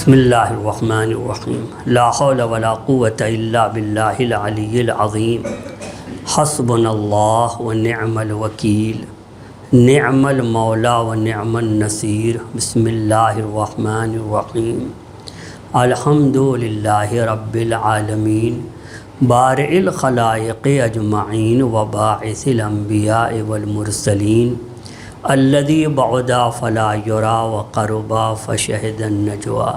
بسم اللہ الرحمن الرحیم لا حول ولا قوة الا باللہ العلی العظیم حسبنا اللہ ونعم الوکیل نعم المولا ونعم النصیر بسم اللہ الرحمن الرحیم الحمد للہ رب العالمین بارئ الخلائق اجمعین وباعث الانبیاء والمرسلین الذي بعدا فلا يرى وقربا فشهد النجوى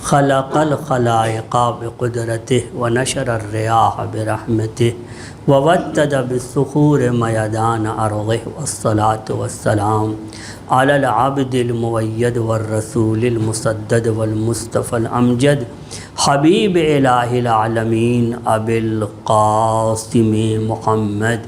خلق الخلائق بقدرته ونشر الرياح برحمته وودد بالصخور ميدان أرضه والصلاة والسلام على العبد المؤيد والرسول المسدد والمصطفى الأمجد حبيب إله العالمين أبي القاسم محمد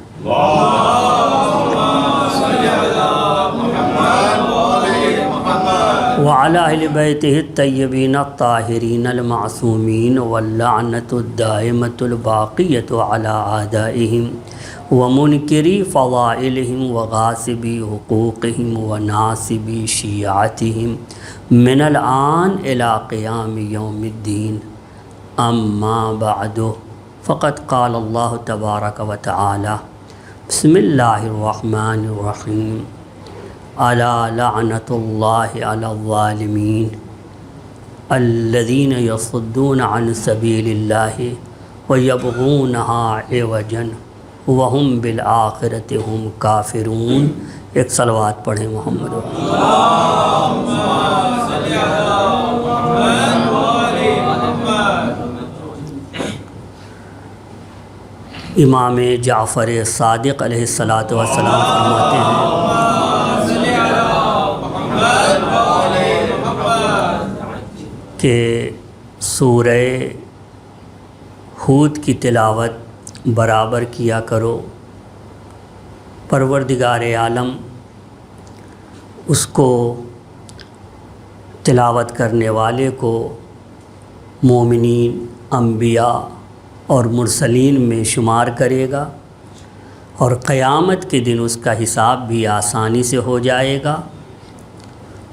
وعلى أهل بيته الطيبين الطاهرين المعصومين واللعنة الدائمة الباقية على أعدائهم ومنكري فضائلهم وغاصبي حقوقهم وناصبي شيعتهم من الآن إلى قيام يوم الدين أما بعد فقد قال الله تبارك وتعالى بسم الله الرحمن الرحيم الا لعنت اللہ علی الظالمین الذین یصدون عن سبیل اللہ ویبغونها عوجا وهم بالآخرۃ هم کافرون۔ ایک صلوات پڑھیں محمد اللہم صلی علی محمد وآل محمد۔ امام جعفر صادق علیہ الصلاۃ والسلام فرماتے ہیں کہ سورہ ہود کی تلاوت برابر کیا کرو، پروردگار عالم اس کو تلاوت کرنے والے کو مومنین، انبیاء اور مرسلین میں شمار کرے گا، اور قیامت کے دن اس کا حساب بھی آسانی سے ہو جائے گا۔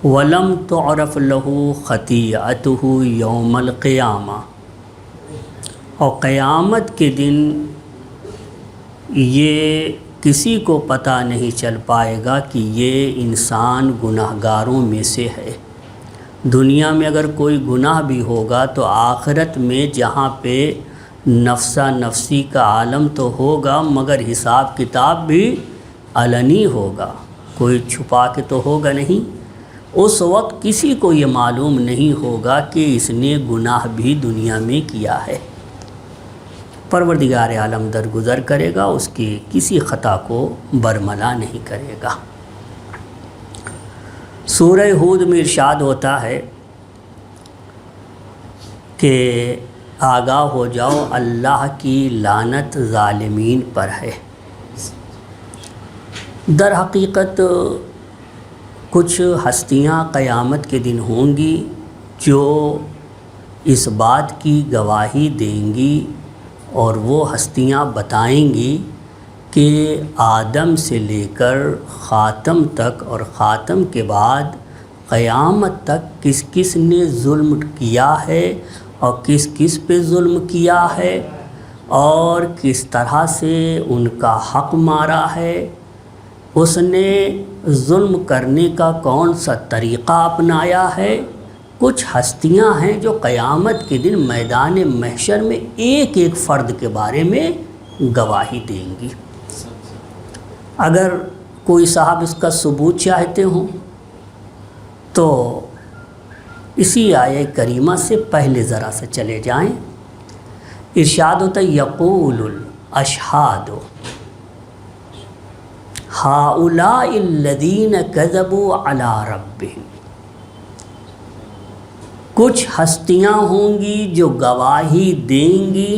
وَلَمْ تُعْرَفْ لَهُ خَطِيئَتُهُ يَوْمَ الْقِيَامَةِ، اور قیامت کے دن یہ کسی کو پتہ نہیں چل پائے گا کہ یہ انسان گناہگاروں میں سے ہے۔ دنیا میں اگر کوئی گناہ بھی ہوگا تو آخرت میں جہاں پہ نفسا نفسی کا عالم تو ہوگا، مگر حساب کتاب بھی علنی ہوگا، کوئی چھپا کے تو ہوگا نہیں۔ اس وقت کسی کو یہ معلوم نہیں ہوگا کہ اس نے گناہ بھی دنیا میں کیا ہے۔ پروردگار عالم درگزر کرے گا، اس کی کسی خطا کو برملا نہیں کرے گا۔ سورہ ہود میں ارشاد ہوتا ہے کہ آگاہ ہو جاؤ اللہ کی لعنت ظالمین پر ہے۔ در حقیقت کچھ ہستیاں قیامت کے دن ہوں گی جو اس بات کی گواہی دیں گی، اور وہ ہستیاں بتائیں گی کہ آدم سے لے کر خاتم تک اور خاتم کے بعد قیامت تک کس کس نے ظلم کیا ہے اور کس کس پہ ظلم کیا ہے، اور کس طرح سے ان کا حق مارا ہے، اس نے ظلم کرنے کا کون سا طریقہ اپنایا ہے۔ کچھ ہستیاں ہیں جو قیامت کے دن میدان محشر میں ایک ایک فرد کے بارے میں گواہی دیں گی۔ اگر کوئی صاحب اس کا ثبوت چاہتے ہوں تو اسی آیہ کریمہ سے پہلے ذرا سے چلے جائیں۔ ارشاد ہوتا ہے یقول الاشہاد ہؤلاء الذین کذبوا علی ربہم، کچھ ہستیاں ہوں گی جو گواہی دیں گی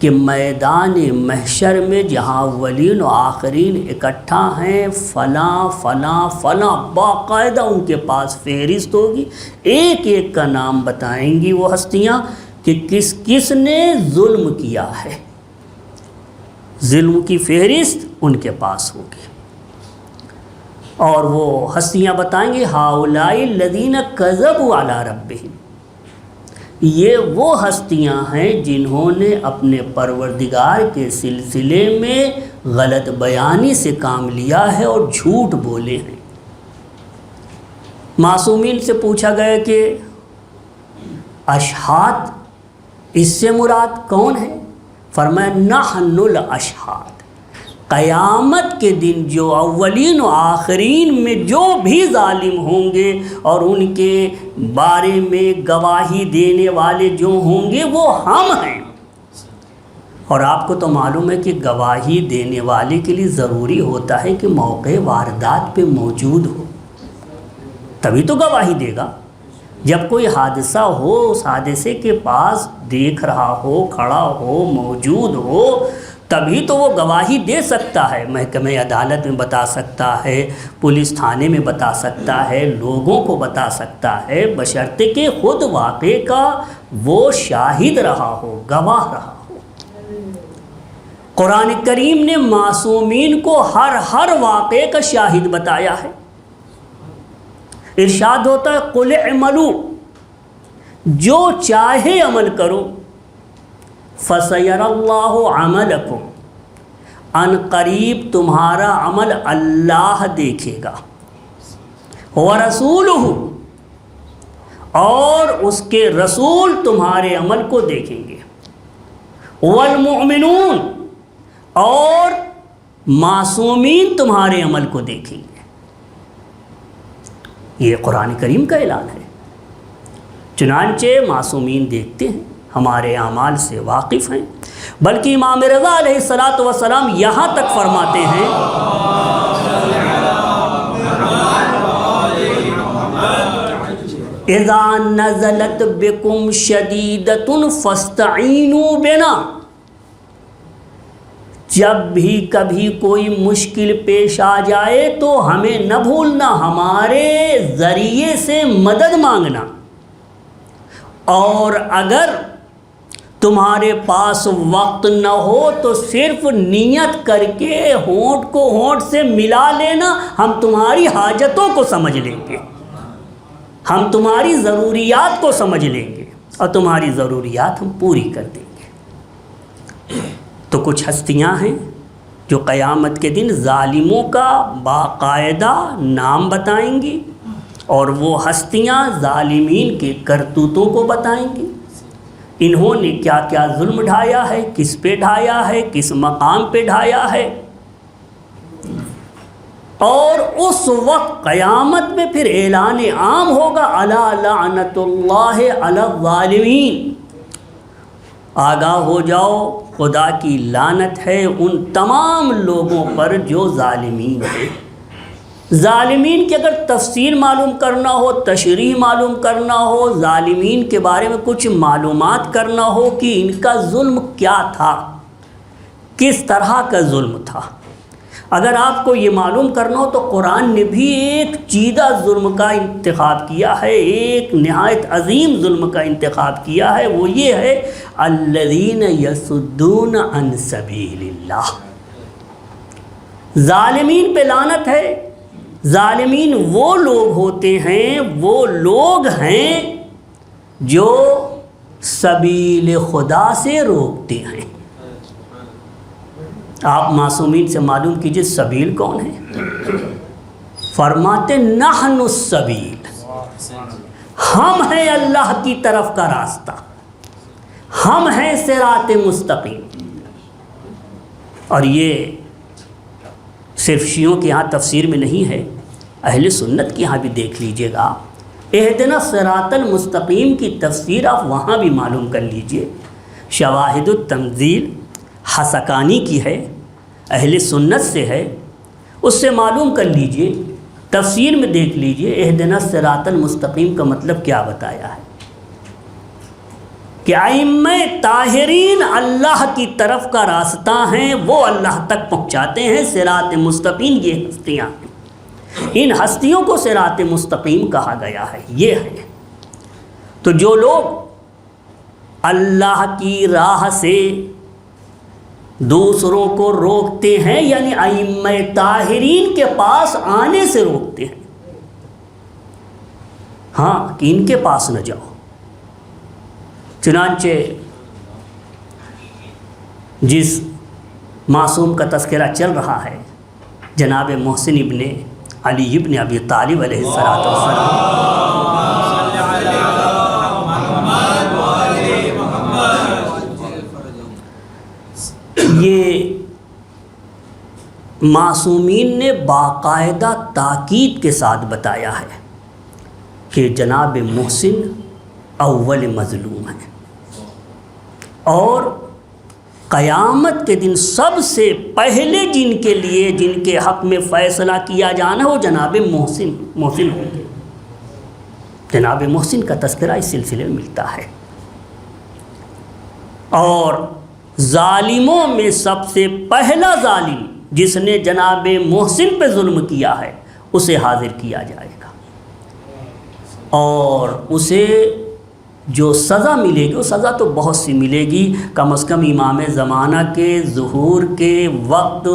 کہ میدان محشر میں جہاں اولین و آخرین اکٹھا ہیں فلاں فلاں فلاں، باقاعدہ ان کے پاس فہرست ہوگی، ایک ایک کا نام بتائیں گی وہ ہستیاں کہ کس کس نے ظلم کیا ہے۔ ظلم کی فہرست ان کے پاس ہوگی، اور وہ ہستیاں بتائیں گے ہؤلاء الذین کذبوا علی ربہم، یہ وہ ہستیاں ہیں جنہوں نے اپنے پروردگار کے سلسلے میں غلط بیانی سے کام لیا ہے اور جھوٹ بولے ہیں۔ معصومین سے پوچھا گیا کہ اشہاد اس سے مراد کون ہے؟ فرمایا نحن الاشہاد، قیامت کے دن جو اولین و آخرین میں جو بھی ظالم ہوں گے اور ان کے بارے میں گواہی دینے والے جو ہوں گے وہ ہم ہیں۔ اور آپ کو تو معلوم ہے کہ گواہی دینے والے کے لیے ضروری ہوتا ہے کہ موقع واردات پہ موجود ہو، تبھی تو گواہی دے گا۔ جب کوئی حادثہ ہو، اس حادثے کے پاس دیکھ رہا ہو، کھڑا ہو، موجود ہو، تبھی تو وہ گواہی دے سکتا ہے۔ محکمہ عدالت میں بتا سکتا ہے، پولیس تھانے میں بتا سکتا ہے، لوگوں کو بتا سکتا ہے، بشرطے کہ خود واقعے کا وہ شاہد رہا ہو، گواہ رہا ہو۔ قرآن کریم نے معصومین کو ہر واقعے کا شاہد بتایا ہے۔ ارشاد ہوتا ہے قُلِ اعْمَلُوا، جو چاہے عمل کرو، فَسَيَرَى اللَّهُ عَمَلَكُمْ، ان قریب تمہارا عمل اللہ دیکھے گا، وَرَسُولُهُ، اور اس کے رسول تمہارے عمل کو دیکھیں گے، وَالْمُؤْمِنُونَ، اور معصومین تمہارے عمل کو دیکھیں گے۔ یہ قرآن کریم کا اعلان ہے۔ چنانچہ معصومین دیکھتے ہیں، ہمارے اعمال سے واقف ہیں، بلکہ امام رضا علیہ السلام یہاں تک فرماتے ہیں اذا نزلت بکم شدیدۃ فاستعینوا بنا، جب بھی کبھی کوئی مشکل پیش آ جائے تو ہمیں نہ بھولنا، ہمارے ذریعے سے مدد مانگنا، اور اگر تمہارے پاس وقت نہ ہو تو صرف نیت کر کے ہونٹ کو ہونٹ سے ملا لینا، ہم تمہاری حاجتوں کو سمجھ لیں گے، ہم تمہاری ضروریات کو سمجھ لیں گے اور تمہاری ضروریات ہم پوری کر دیں گے۔ تو کچھ ہستیاں ہیں جو قیامت کے دن ظالموں کا باقاعدہ نام بتائیں گی، اور وہ ہستیاں ظالمین کے کرتوتوں کو بتائیں گی، انہوں نے کیا کیا ظلم ڈھایا ہے، کس پہ ڈھایا ہے، کس مقام پہ ڈھایا ہے۔ اور اس وقت قیامت میں پھر اعلان عام ہوگا الا لعنت اللہ علی الظالمین، آگاہ ہو جاؤ خدا کی لعنت ہے ان تمام لوگوں پر جو ظالمین ہیں۔ ظالمین کی اگر تفسیر معلوم کرنا ہو، تشریح معلوم کرنا ہو، ظالمین کے بارے میں کچھ معلومات کرنا ہو کہ ان کا ظلم کیا تھا، کس طرح کا ظلم تھا، اگر آپ کو یہ معلوم کرنا ہو تو قرآن نے بھی ایک چیدہ ظلم کا انتخاب کیا ہے، ایک نہایت عظیم ظلم کا انتخاب کیا ہے، وہ یہ ہے الذین یصدون عن سبیل اللہ۔ ظالمین پہ لعنت ہے۔ ظالمین وہ لوگ ہوتے ہیں، وہ لوگ ہیں جو سبیل خدا سے روکتے ہیں۔ آپ معصومین سے معلوم کیجئے سبیل کون ہے؟ فرماتے نحن السبیل، ہم ہیں اللہ کی طرف کا راستہ، ہم ہیں صراط مستقیم۔ اور یہ صرف شیعوں کے ہاں تفسیر میں نہیں ہے، اہل سنت کے ہاں بھی دیکھ لیجئے گا۔ اہدنا الصراط المستقیم کی تفسیر آپ وہاں بھی معلوم کر لیجئے، شواہد التنزیل حسکانی کی ہے، اہل سنت سے ہے، اس سے معلوم کر لیجئے، تفسیر میں دیکھ لیجئے اہدنا الصراط المستقیم کا مطلب کیا بتایا ہے کہ ائمہ طاہرین اللہ کی طرف کا راستہ ہیں، وہ اللہ تک پہنچاتے ہیں۔ صراط مستقیم یہ ہستیاں ہیں، ان ہستیوں کو صراط مستقیم کہا گیا ہے، یہ ہے۔ تو جو لوگ اللہ کی راہ سے دوسروں کو روکتے ہیں، یعنی ائمہ طاہرین کے پاس آنے سے روکتے ہیں، ہاں کہ ان کے پاس نہ جاؤ، چنانچہ جس معصوم کا تذکرہ چل رہا ہے جناب محسن ابن علی ابن ابی طالب علیہ السلام، یہ معصومین نے باقاعدہ تاکید کے ساتھ بتایا ہے کہ جناب محسن اول مظلوم ہیں، اور قیامت کے دن سب سے پہلے جن کے حق میں فیصلہ کیا جانا وہ جناب محسن ہوں گے۔ جناب محسن کا تذکرہ اس سلسلے میں ملتا ہے، اور ظالموں میں سب سے پہلا ظالم جس نے جناب محسن پہ ظلم کیا ہے اسے حاضر کیا جائے گا، اور اسے جو سزا ملے گی وہ سزا تو بہت سی ملے گی، کم از کم امام زمانہ کے ظہور کے وقت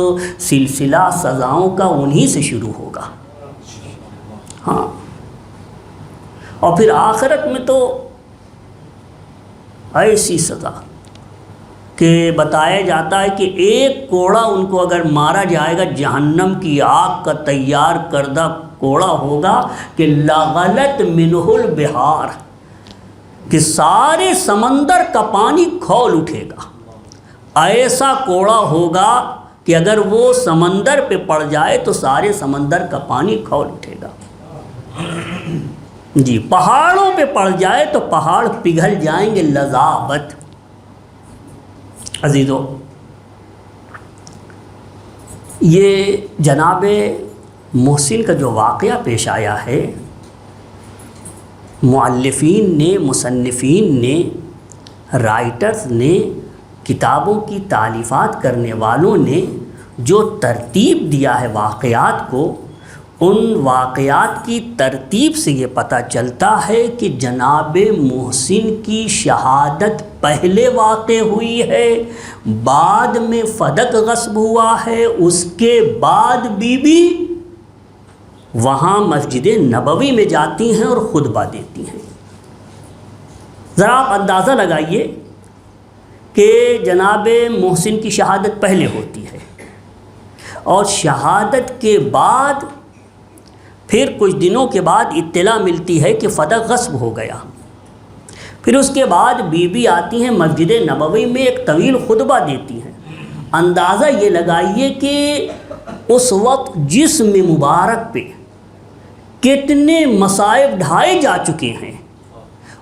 سلسلہ سزاؤں کا انہی سے شروع ہوگا۔ ہاں، اور پھر آخرت میں تو ایسی سزا کہ بتایا جاتا ہے کہ ایک کوڑا ان کو اگر مارا جائے گا، جہنم کی آگ کا تیار کردہ کوڑا ہوگا کہ لغلت منہ البحار، کہ سارے سمندر کا پانی کھول اٹھے گا۔ ایسا کوڑا ہوگا کہ اگر وہ سمندر پہ پڑ جائے تو سارے سمندر کا پانی کھول اٹھے گا۔ جی، پہاڑوں پہ پڑ جائے تو پہاڑ پگھل جائیں گے لذابت۔ عزیزو، یہ جناب محسن کا جو واقعہ پیش آیا ہے، مؤلفین نے، مصنفین نے، رائٹرز نے، کتابوں کی تالیفات کرنے والوں نے جو ترتیب دیا ہے واقعات کو، ان واقعات کی ترتیب سے یہ پتہ چلتا ہے کہ جناب محسن کی شہادت پہلے واقع ہوئی ہے، بعد میں فدق غصب ہوا ہے، اس کے بعد بی بی وہاں مسجد نبوی میں جاتی ہیں اور خطبہ دیتی ہیں۔ ذرا آپ اندازہ لگائیے کہ جناب محسن کی شہادت پہلے ہوتی ہے، اور شہادت کے بعد پھر کچھ دنوں کے بعد اطلاع ملتی ہے کہ فدق غصب ہو گیا۔ پھر اس کے بعد بی بی آتی ہیں مسجد نبوی میں، ایک طویل خطبہ دیتی ہیں۔ اندازہ یہ لگائیے کہ اس وقت جسم مبارک پہ کتنے مصائب ڈھائے جا چکے ہیں،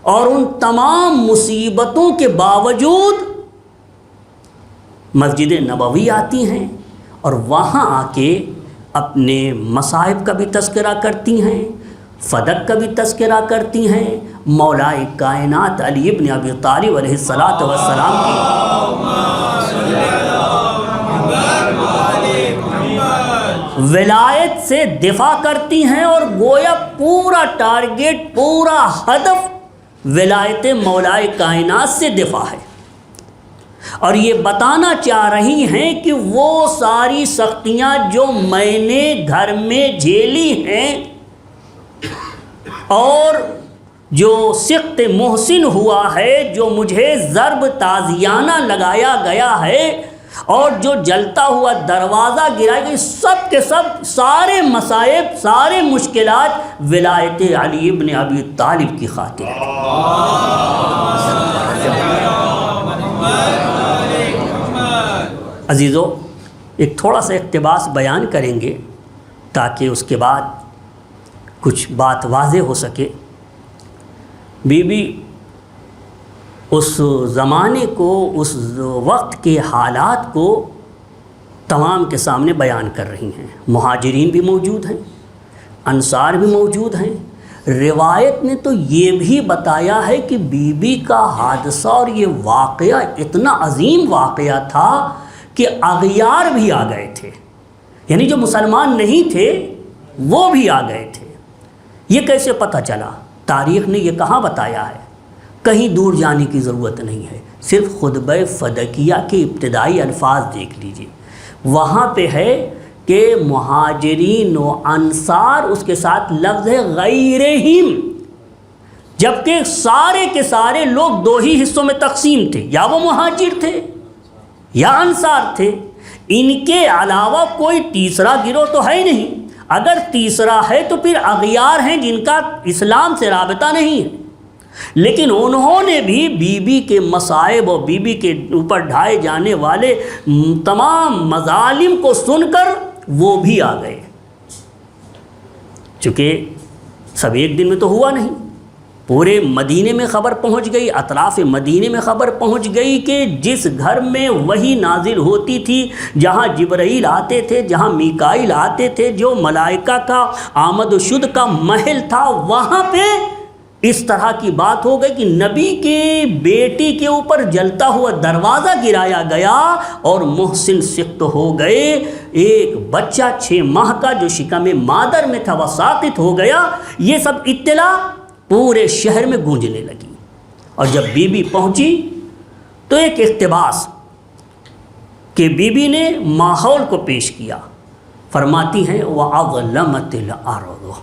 اور ان تمام مصیبتوں کے باوجود مسجد نبوی آتی ہیں اور وہاں آ کے اپنے مصائب کا بھی تذکرہ کرتی ہیں، فدق کا بھی تذکرہ کرتی ہیں، مولائے کائنات علی ابن ابی طالب علیہ السلام کی ولایت سے دفاع کرتی ہیں، اور گویا پورا ٹارگیٹ، پورا ہدف ولایت مولائے کائنات سے دفاع ہے، اور یہ بتانا چاہ رہی ہیں کہ وہ ساری سختیاں جو میں نے گھر میں جھیلی ہیں، اور جو سخت محسن ہوا ہے، جو مجھے ضرب تازیانہ لگایا گیا ہے، اور جو جلتا ہوا دروازہ گرایا گیا، سب کے سب سارے مصائب، سارے مشکلات ولایت علی ابن ابی طالب کی خاطر۔ عزیزو، ایک تھوڑا سا اقتباس بیان کریں گے تاکہ اس کے بعد کچھ بات واضح ہو سکے۔ بی بی اس زمانے کو، اس وقت کے حالات کو تمام کے سامنے بیان کر رہی ہیں۔ مہاجرین بھی موجود ہیں، انصار بھی موجود ہیں۔ روایت نے تو یہ بھی بتایا ہے کہ بی بی کا حادثہ اور یہ واقعہ اتنا عظیم واقعہ تھا کہ اغیار بھی آ گئے تھے، یعنی جو مسلمان نہیں تھے وہ بھی آ گئے تھے۔ یہ کیسے پتہ چلا؟ تاریخ نے یہ کہاں بتایا ہے؟ کہیں دور جانے کی ضرورت نہیں ہے، صرف خطبہ فدقیہ کے ابتدائی الفاظ دیکھ لیجئے، وہاں پہ ہے کہ مہاجرین و انصار، اس کے ساتھ لفظ ہے غیرہم، جبکہ سارے کے سارے لوگ دو ہی حصوں میں تقسیم تھے، یا وہ مہاجر تھے یا انصار تھے، ان کے علاوہ کوئی تیسرا گروہ تو ہے نہیں۔ اگر تیسرا ہے تو پھر اغیار ہیں جن کا اسلام سے رابطہ نہیں ہے، لیکن انہوں نے بھی بی بی کے مصائب اور بی بی کے اوپر ڈھائے جانے والے تمام مظالم کو سن کر وہ بھی آ گئے، چونکہ سب ایک دن میں تو ہوا نہیں، پورے مدینے میں خبر پہنچ گئی، اطراف مدینے میں خبر پہنچ گئی کہ جس گھر میں وحی نازل ہوتی تھی، جہاں جبرائیل آتے تھے، جہاں میکائیل آتے تھے، جو ملائکہ کا آمد و شد کا محل تھا، وہاں پہ اس طرح کی بات ہو گئی کہ نبی کی بیٹی کے اوپر جلتا ہوا دروازہ گرایا گیا اور محسن سقط ہو گئے، ایک بچہ 6 ماہ کا جو شکم مادر میں تھا وہ ساقط ہو گیا۔ یہ سب اطلاع پورے شہر میں گونجنے لگی، اور جب بی بی پہنچی تو ایک اقتباس کہ بی بی نے ماحول کو پیش کیا، فرماتی ہیں وَأَظْلَمَتِ الْأَرْضُ،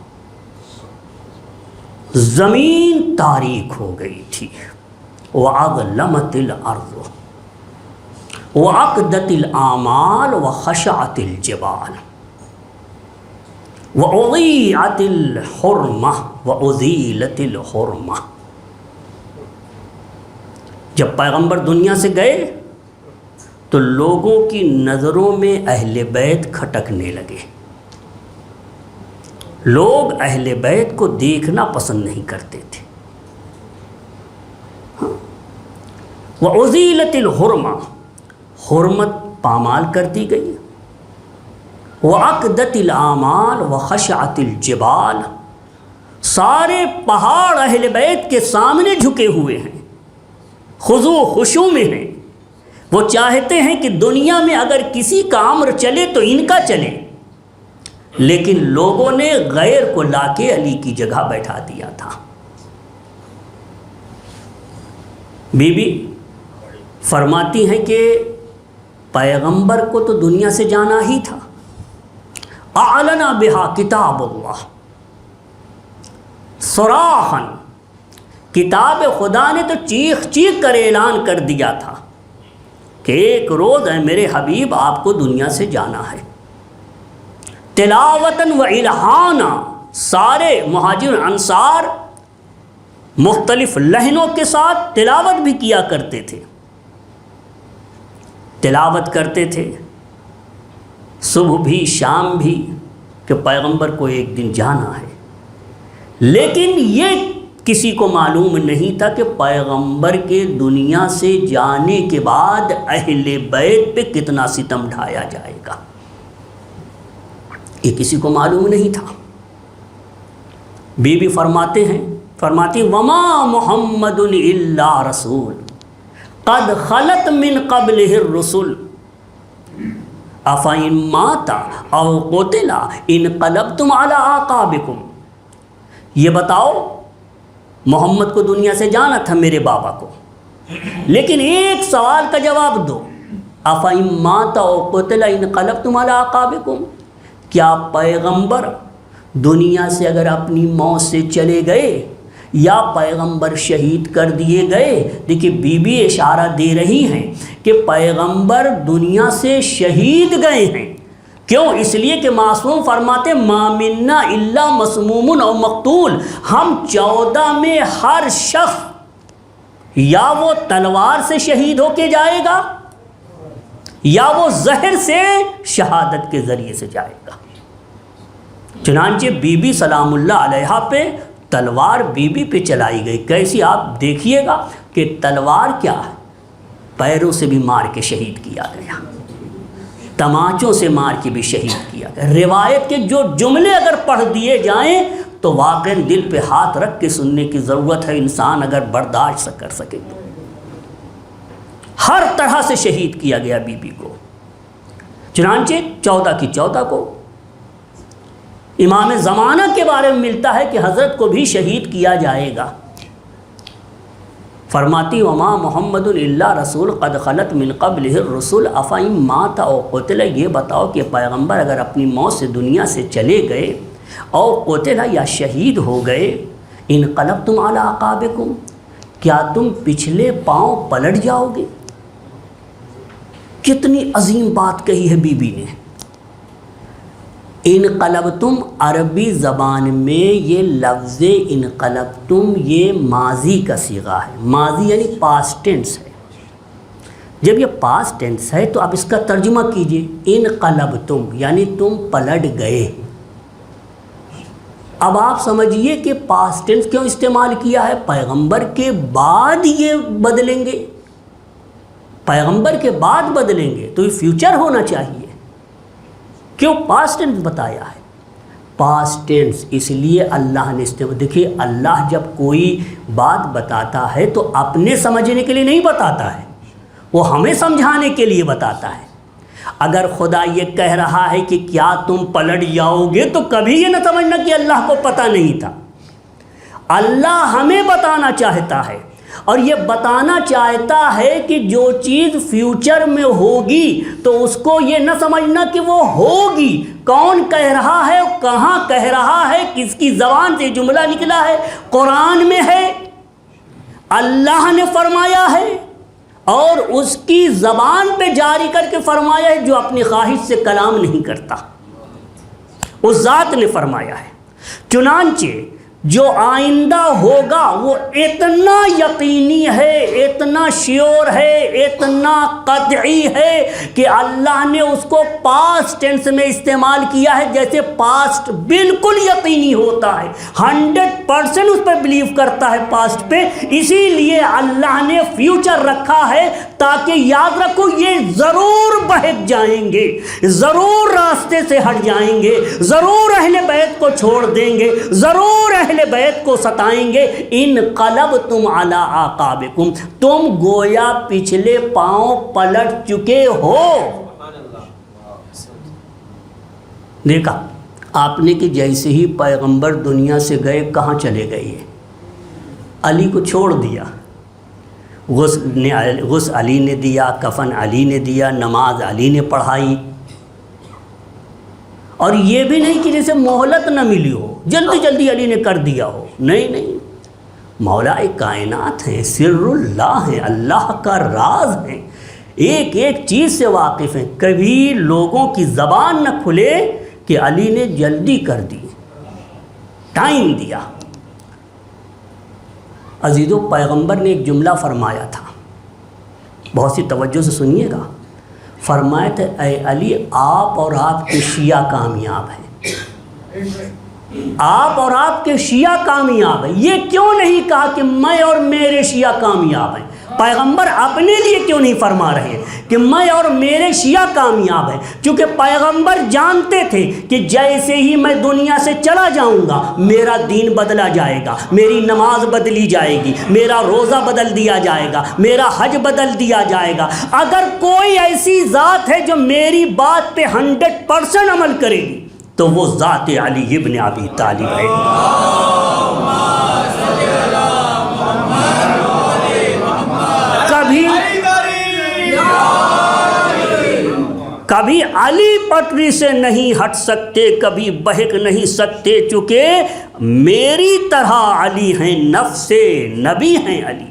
زمین تاریک ہو گئی تھی، وَأَظْلَمَتِ الْأَرْضُ وَعَقْدَتِ الْآمَالُ وَخَشَعَتِ الْجِبَالُ وَأُضِيعَتِ الْحُرْمَةُ وَأُزِيلَتِ الْحُرْمَةُ۔ جب پیغمبر دنیا سے گئے تو لوگوں کی نظروں میں اہل بیت کھٹکنے لگے، لوگ اہل بیت کو دیکھنا پسند نہیں کرتے تھے۔ وَأُزِيلَتِ الْحُرْمَةُ، حرمت پامال کر دی گئی۔ وَعَقْدَتِ الْآمَالُ وَخَشَعَتِ الْجِبَالُ، سارے پہاڑ اہل بیت کے سامنے جھکے ہوئے ہیں، خضوع خشوع میں ہیں، وہ چاہتے ہیں کہ دنیا میں اگر کسی کا امر چلے تو ان کا چلے، لیکن لوگوں نے غیر کو لا کے علی کی جگہ بیٹھا دیا تھا۔ بی بی فرماتی ہیں کہ پیغمبر کو تو دنیا سے جانا ہی تھا، اعلن بہا کتاب اللہ صراحا، کتاب خدا نے تو چیخ چیخ کر اعلان کر دیا تھا کہ ایک روز اے میرے حبیب آپ کو دنیا سے جانا ہے۔ تلاوتاً و الہانا، سارے مہاجر انصار مختلف لہنوں کے ساتھ تلاوت بھی کیا کرتے تھے، تلاوت کرتے تھے صبح بھی شام بھی کہ پیغمبر کو ایک دن جانا ہے، لیکن یہ کسی کو معلوم نہیں تھا کہ پیغمبر کے دنیا سے جانے کے بعد اہل بیت پہ کتنا ستم ڈھایا جائے گا، یہ کسی کو معلوم نہیں تھا۔ بی بی فرماتی وما محمد الا رسول قد خلت من قبلہ الرسل افإن مات او قتل انقلبتم علی اعقابکم۔ یہ بتاؤ، محمد کو دنیا سے جانا تھا میرے بابا کو، لیکن ایک سوال کا جواب دو، افإن مات او قتل انقلبتم علی اعقابکم، کیا پیغمبر دنیا سے اگر اپنی موت سے چلے گئے یا پیغمبر شہید کر دیے گئے؟ دیکھیے بی بی اشارہ دے رہی ہیں کہ پیغمبر دنیا سے شہید گئے ہیں، کیوں؟ اس لیے کہ معصوم فرماتے ما منا الا مسموم او مقتول، ہم 14 میں ہر شخص یا وہ تلوار سے شہید ہو کے جائے گا یا وہ زہر سے شہادت کے ذریعے سے جائے گا۔ چنانچہ بی بی سلام اللہ علیہا پہ تلوار بی بی پہ چلائی گئی، کیسی آپ دیکھیے گا کہ تلوار کیا ہے، پیروں سے بھی مار کے شہید کیا گیا، تماچوں سے مار کے بھی شہید کیا گیا۔ روایت کے جو جملے اگر پڑھ دیے جائیں تو واقعاً دل پہ ہاتھ رکھ کے سننے کی ضرورت ہے، انسان اگر برداشت کر سکے تو۔ ہر طرح سے شہید کیا گیا بی بی کو۔ چنانچہ 14 کی 14 کو امام زمانہ کے بارے میں ملتا ہے کہ حضرت کو بھی شہید کیا جائے گا۔ فرماتی وما محمد الا رسول قد خلت من قبلہ الرسل افإن مات او قتل، یہ بتاؤ کہ پیغمبر اگر اپنی موت سے دنیا سے چلے گئے او قتل یا شہید ہو گئے انقلبتم علی اعقابکم، کیا تم پچھلے پاؤں پلٹ جاؤ گے؟ کتنی عظیم بات کہی ہے بی بی نے۔ انقلبتم عربی زبان میں یہ لفظ انقلبتم یہ ماضی کا صیغہ ہے، ماضی یعنی پاسٹ ٹینس ہے۔ جب یہ پاسٹ ٹینس ہے تو اب اس کا ترجمہ کیجئے، انقلبتم یعنی تم پلٹ گئے۔ اب آپ سمجھیے کہ پاسٹ ٹینس کیوں استعمال کیا ہے؟ پیغمبر کے بعد یہ بدلیں گے، پیغمبر کے بعد بدلیں گے تو یہ فیوچر ہونا چاہیے، کیوں پاسٹ ٹینس بتایا ہے؟ پاسٹ ٹینس اس لیے اللہ نے استعمال، دیکھیے اللہ جب کوئی بات بتاتا ہے تو اپنے سمجھنے کے لیے نہیں بتاتا ہے، وہ ہمیں سمجھانے کے لیے بتاتا ہے۔ اگر خدا یہ کہہ رہا ہے کہ کیا تم پلٹ جاؤ گے تو کبھی یہ نہ سمجھنا کہ اللہ کو پتہ نہیں تھا، اللہ ہمیں بتانا چاہتا ہے، اور یہ بتانا چاہتا ہے کہ جو چیز فیوچر میں ہوگی تو اس کو یہ نہ سمجھنا کہ وہ ہوگی، کون کہہ رہا ہے، کہاں کہہ رہا ہے، کس کی زبان سے جملہ نکلا ہے، قرآن میں ہے، اللہ نے فرمایا ہے، اور اس کی زبان پہ جاری کر کے فرمایا ہے، جو اپنی خواہش سے کلام نہیں کرتا، اس ذات نے فرمایا ہے۔ چنانچہ جو آئندہ ہوگا وہ اتنا یقینی ہے، اتنا شیور ہے، اتنا قطعی ہے کہ اللہ نے اس کو پاسٹ ٹینس میں استعمال کیا ہے، جیسے پاسٹ بالکل یقینی ہوتا ہے، 100% اس پہ بلیو کرتا ہے پاسٹ پہ، اسی لیے اللہ نے فیوچر رکھا ہے تاکہ یاد رکھو یہ ضرور بہک جائیں گے، ضرور راستے سے ہٹ جائیں گے، ضرور اہل بیت کو چھوڑ دیں گے، ضرور اہل بیت کو ستائیں گے۔ انقلبتم علی اعقابکم، تم گویا پچھلے پاؤں پلٹ چکے ہو۔ دیکھا آپ نے کہ جیسے ہی پیغمبر دنیا سے گئے کہاں چلے گئے؟ علی کو چھوڑ دیا، غسل علی نے دیا، کفن علی نے دیا، نماز علی نے پڑھائی، اور یہ بھی نہیں کہ جیسے مہلت نہ ملی ہو، جلدی جلدی علی نے کر دیا ہو، نہیں، مولا کائنات ہیں، سر اللہ ہیں، اللہ کا راز ہیں، ایک ایک چیز سے واقف ہیں، کبھی لوگوں کی زبان نہ کھلے کہ علی نے جلدی کر دی، ٹائم دیا۔ عزیزو پیغمبر نے ایک جملہ فرمایا تھا، بہت سی توجہ سے سنیے گا، فرمایا تھا اے علی آپ اور آپ کے شیعہ کامیاب ہیں، آپ اور آپ کے شیعہ کامیاب ہیں۔ یہ کیوں نہیں کہا کہ میں اور میرے شیعہ کامیاب ہیں؟ پیغمبر اپنے لیے کیوں نہیں فرما رہے ہیں کہ میں اور میرے شیعہ کامیاب ہیں؟ کیونکہ پیغمبر جانتے تھے کہ جیسے ہی میں دنیا سے چلا جاؤں گا میرا دین بدلا جائے گا، میری نماز بدلی جائے گی، میرا روزہ بدل دیا جائے گا، میرا حج بدل دیا جائے گا۔ اگر کوئی ایسی ذات ہے جو میری بات پہ 100% عمل کرے گی تو وہ ذات علی ابن ابی طالب ہے۔ کبھی علی پٹری سے نہیں ہٹ سکتے، کبھی بہک نہیں سکتے، چونکہ میری طرح علی ہیں، نفس نبی ہیں علی۔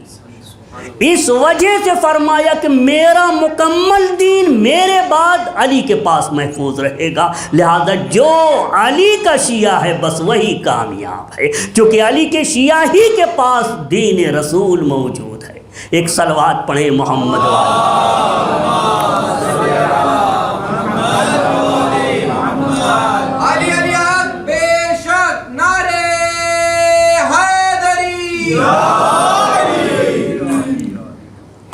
اس وجہ سے فرمایا کہ میرا مکمل دین میرے بعد علی کے پاس محفوظ رہے گا، لہذا جو علی کا شیعہ ہے بس وہی کامیاب ہے، کیونکہ علی کے شیعہ ہی کے پاس دین رسول موجود ہے۔ ایک صلوات پڑھیں محمد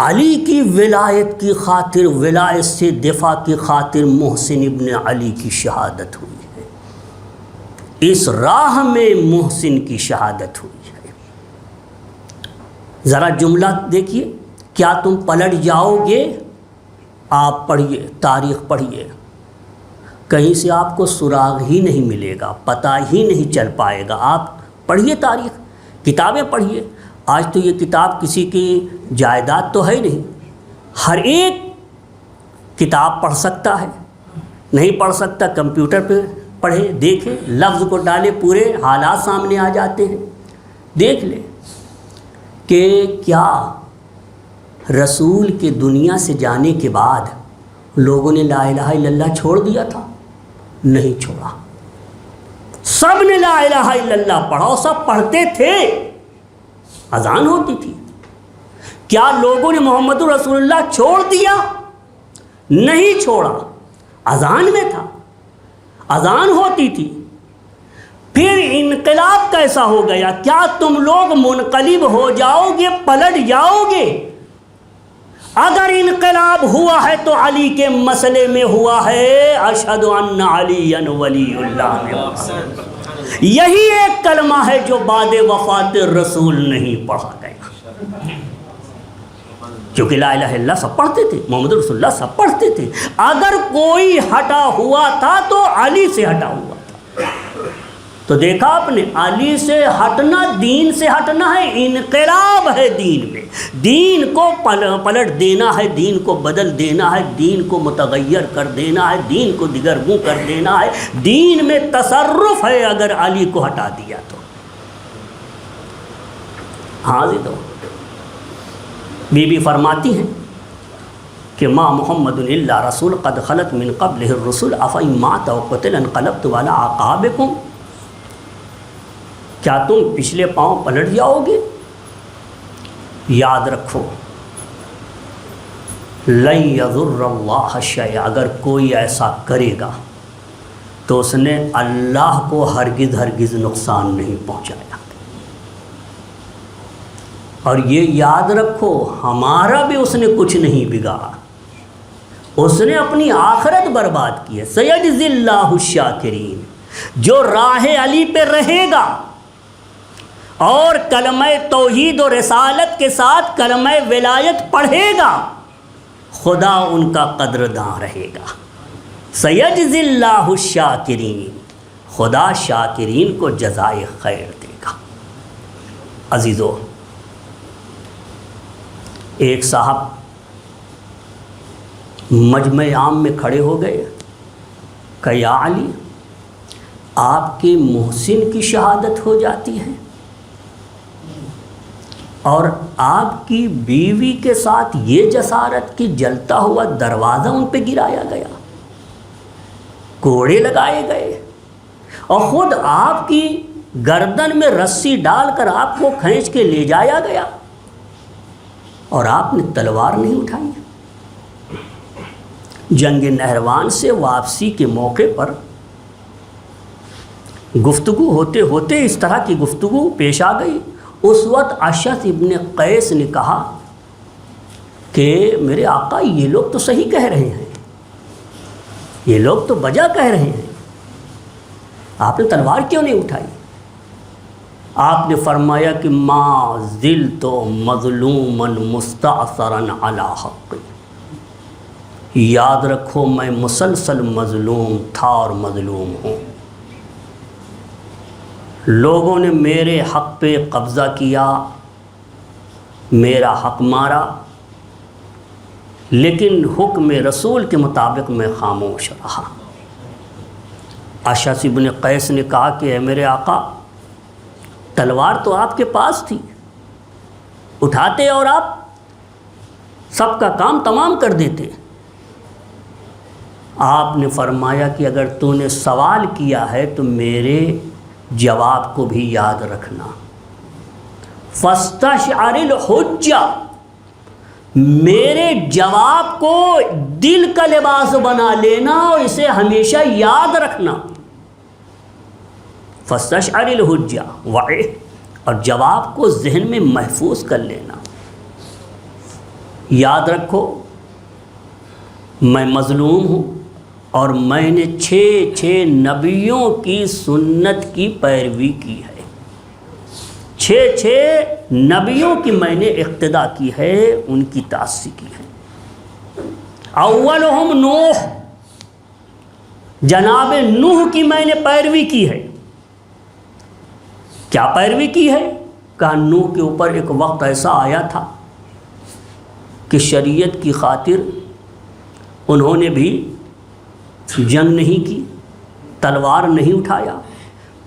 علی کی ولایت کی خاطر، ولایت سے دفاع کی خاطر محسن ابن علی کی شہادت ہوئی ہے، اس راہ میں محسن کی شہادت ہوئی ہے۔ ذرا جملہ دیکھیے، کیا تم پلٹ جاؤ گے؟ آپ پڑھیے، تاریخ پڑھیے، کہیں سے آپ کو سراغ ہی نہیں ملے گا، پتہ ہی نہیں چل پائے گا۔ آپ پڑھیے تاریخ، کتابیں پڑھیے۔ آج تو یہ کتاب کسی کی جائیداد تو ہے نہیں، ہر ایک کتاب پڑھ سکتا ہے، نہیں پڑھ سکتا کمپیوٹر پہ پڑھے، دیکھے، لفظ کو ڈالے، پورے حالات سامنے آ جاتے ہیں۔ دیکھ لے کہ کیا رسول کے دنیا سے جانے کے بعد لوگوں نے لا الہ الا اللہ چھوڑ دیا تھا؟ نہیں چھوڑا، سب نے لا الہ الا اللہ پڑھا، اور سب پڑھتے تھے، اذان ہوتی تھی۔ کیا لوگوں نے محمد رسول اللہ چھوڑ دیا؟ نہیں چھوڑا، اذان میں تھا، اذان ہوتی تھی۔ پھر انقلاب کیسا ہو گیا؟ کیا تم لوگ منقلب ہو جاؤ گے، پلٹ جاؤ گے؟ اگر انقلاب ہوا ہے تو علی کے مسئلے میں ہوا ہے، اشہد ان علی ولی اللہ۔ یہی ایک کلمہ ہے جو بعد وفات رسول نہیں پڑھا گیا، کیونکہ لا الہ الا اللہ سب پڑھتے تھے، محمد رسول اللہ سب پڑھتے تھے۔ اگر کوئی ہٹا ہوا تھا تو علی سے ہٹا ہوا تھا۔ تو دیکھا آپ نے، علی سے ہٹنا دین سے ہٹنا ہے، انقلاب ہے دین میں، دین کو پلٹ دینا ہے، دین کو بدل دینا ہے، دین کو متغیر کر دینا ہے، دین کو دگرگوں کر دینا ہے، دین میں تصرف ہے اگر علی کو ہٹا دیا تو۔ ہاں جی، تو بی بی فرماتی ہیں کہ ما محمد الا رسول قد خلت من قبلہ الرسل افإن مات او قتل انقلبتم علی اعقابکم۔ کیا تم پچھلے پاؤں پلٹ جاؤ گے؟ یاد رکھو، لن یضر اللہ شیئا، اگر کوئی ایسا کرے گا تو اس نے اللہ کو ہرگز ہرگز نقصان نہیں پہنچایا۔ اور یہ یاد رکھو، ہمارا بھی اس نے کچھ نہیں بگاڑا، اس نے اپنی آخرت برباد کی ہے۔ سیجزی اللہ الشاکرین، جو راہ علی پہ رہے گا اور کلمہ توحید و رسالت کے ساتھ کلمہ ولایت پڑھے گا، خدا ان کا قدرداں رہے گا۔ سیجزی اللہ الشاکرین، خدا شاکرین کو جزائے خیر دے گا۔ عزیزو، ایک صاحب مجمع عام میں کھڑے ہو گئے کہ یا علی، آپ کے محسن کی شہادت ہو جاتی ہے اور آپ کی بیوی کے ساتھ یہ جسارت کہ جلتا ہوا دروازہ ان پہ گرایا گیا، کوڑے لگائے گئے، اور خود آپ کی گردن میں رسی ڈال کر آپ کو کھینچ کے لے جایا گیا، اور آپ نے تلوار نہیں اٹھائی۔ جنگ نہروان سے واپسی کے موقع پر گفتگو ہوتے ہوتے اس طرح کی گفتگو پیش آ گئی۔ اس وقت اشعث ابن قیس نے کہا کہ میرے آقا، یہ لوگ تو صحیح کہہ رہے ہیں، یہ لوگ تو بجا کہہ رہے ہیں، آپ نے تلوار کیوں نہیں اٹھائی؟ آپ نے فرمایا کہ ما زلت مظلوما مستعصرا علی حق، یاد رکھو میں مسلسل مظلوم تھا اور مظلوم ہوں۔ لوگوں نے میرے حق پہ قبضہ کیا، میرا حق مارا، لیکن حکم رسول کے مطابق میں خاموش رہا۔ اشعث بن قیس نے کہا کہ اے میرے آقا، تلوار تو آپ کے پاس تھی، اٹھاتے اور آپ سب کا کام تمام کر دیتے۔ آپ نے فرمایا کہ اگر تو نے سوال کیا ہے تو میرے جواب کو بھی یاد رکھنا۔ فاستشعر الحجہ، میرے جواب کو دل کا لباس بنا لینا اور اسے ہمیشہ یاد رکھنا۔ فاستشعر الحجہ، وعی، اور جواب کو ذہن میں محفوظ کر لینا۔ یاد رکھو، میں مظلوم ہوں اور میں نے 6 نبیوں کی سنت کی پیروی کی ہے، 6 نبیوں کی میں نے اقتدا کی ہے، ان کی تاسی کی ہے۔ اولہم نوح، جناب نوح کی میں نے پیروی کی ہے۔ کیا پیروی کی ہے؟ کہا نوح کے اوپر ایک وقت ایسا آیا تھا کہ شریعت کی خاطر انہوں نے بھی جنگ نہیں کی، تلوار نہیں اٹھایا،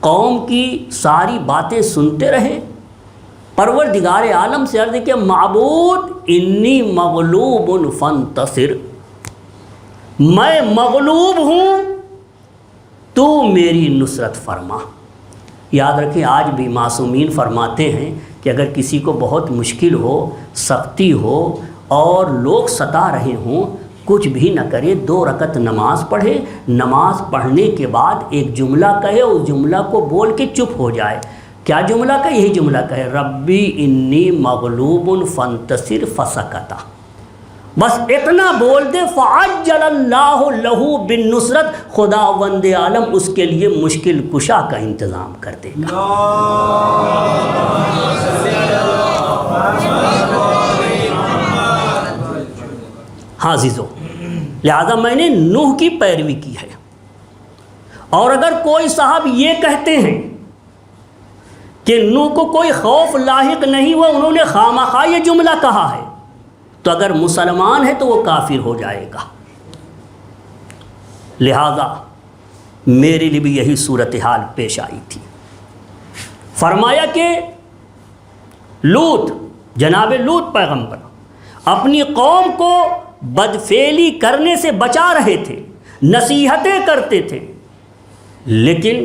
قوم کی ساری باتیں سنتے رہے، پروردگار عالم سے عرض کہ معبود انی مغلوب فانتصر، میں مغلوب ہوں تو میری نصرت فرما۔ یاد رکھیں آج بھی معصومین فرماتے ہیں کہ اگر کسی کو بہت مشکل ہو، سختی ہو اور لوگ ستا رہے ہوں، کچھ بھی نہ کرے، 2 رکعت نماز پڑھے، نماز پڑھنے کے بعد ایک جملہ کہے، اس جملہ کو بول کے چپ ہو جائے۔ کیا جملہ کہے؟ یہی جملہ کہے، ربی انی مغلوب فانتصر فسکتا، بس اتنا بول دے، فعجل اللہ لہ بالنصرت، خداوند عالم اس کے لیے مشکل کشا کا انتظام کر دے گا۔ ہاں عزیزو، لہذا میں نے نوح کی پیروی کی ہے، اور اگر کوئی صاحب یہ کہتے ہیں کہ نوح کو کوئی خوف لاحق نہیں ہوا، انہوں نے خامخواہ یہ جملہ کہا ہے، تو اگر مسلمان ہے تو وہ کافر ہو جائے گا۔ لہذا میرے لیے بھی یہی صورتحال پیش آئی تھی۔ فرمایا کہ لوط، جناب لوط پیغمبر اپنی قوم کو بدفعلی کرنے سے بچا رہے تھے، نصیحتیں کرتے تھے، لیکن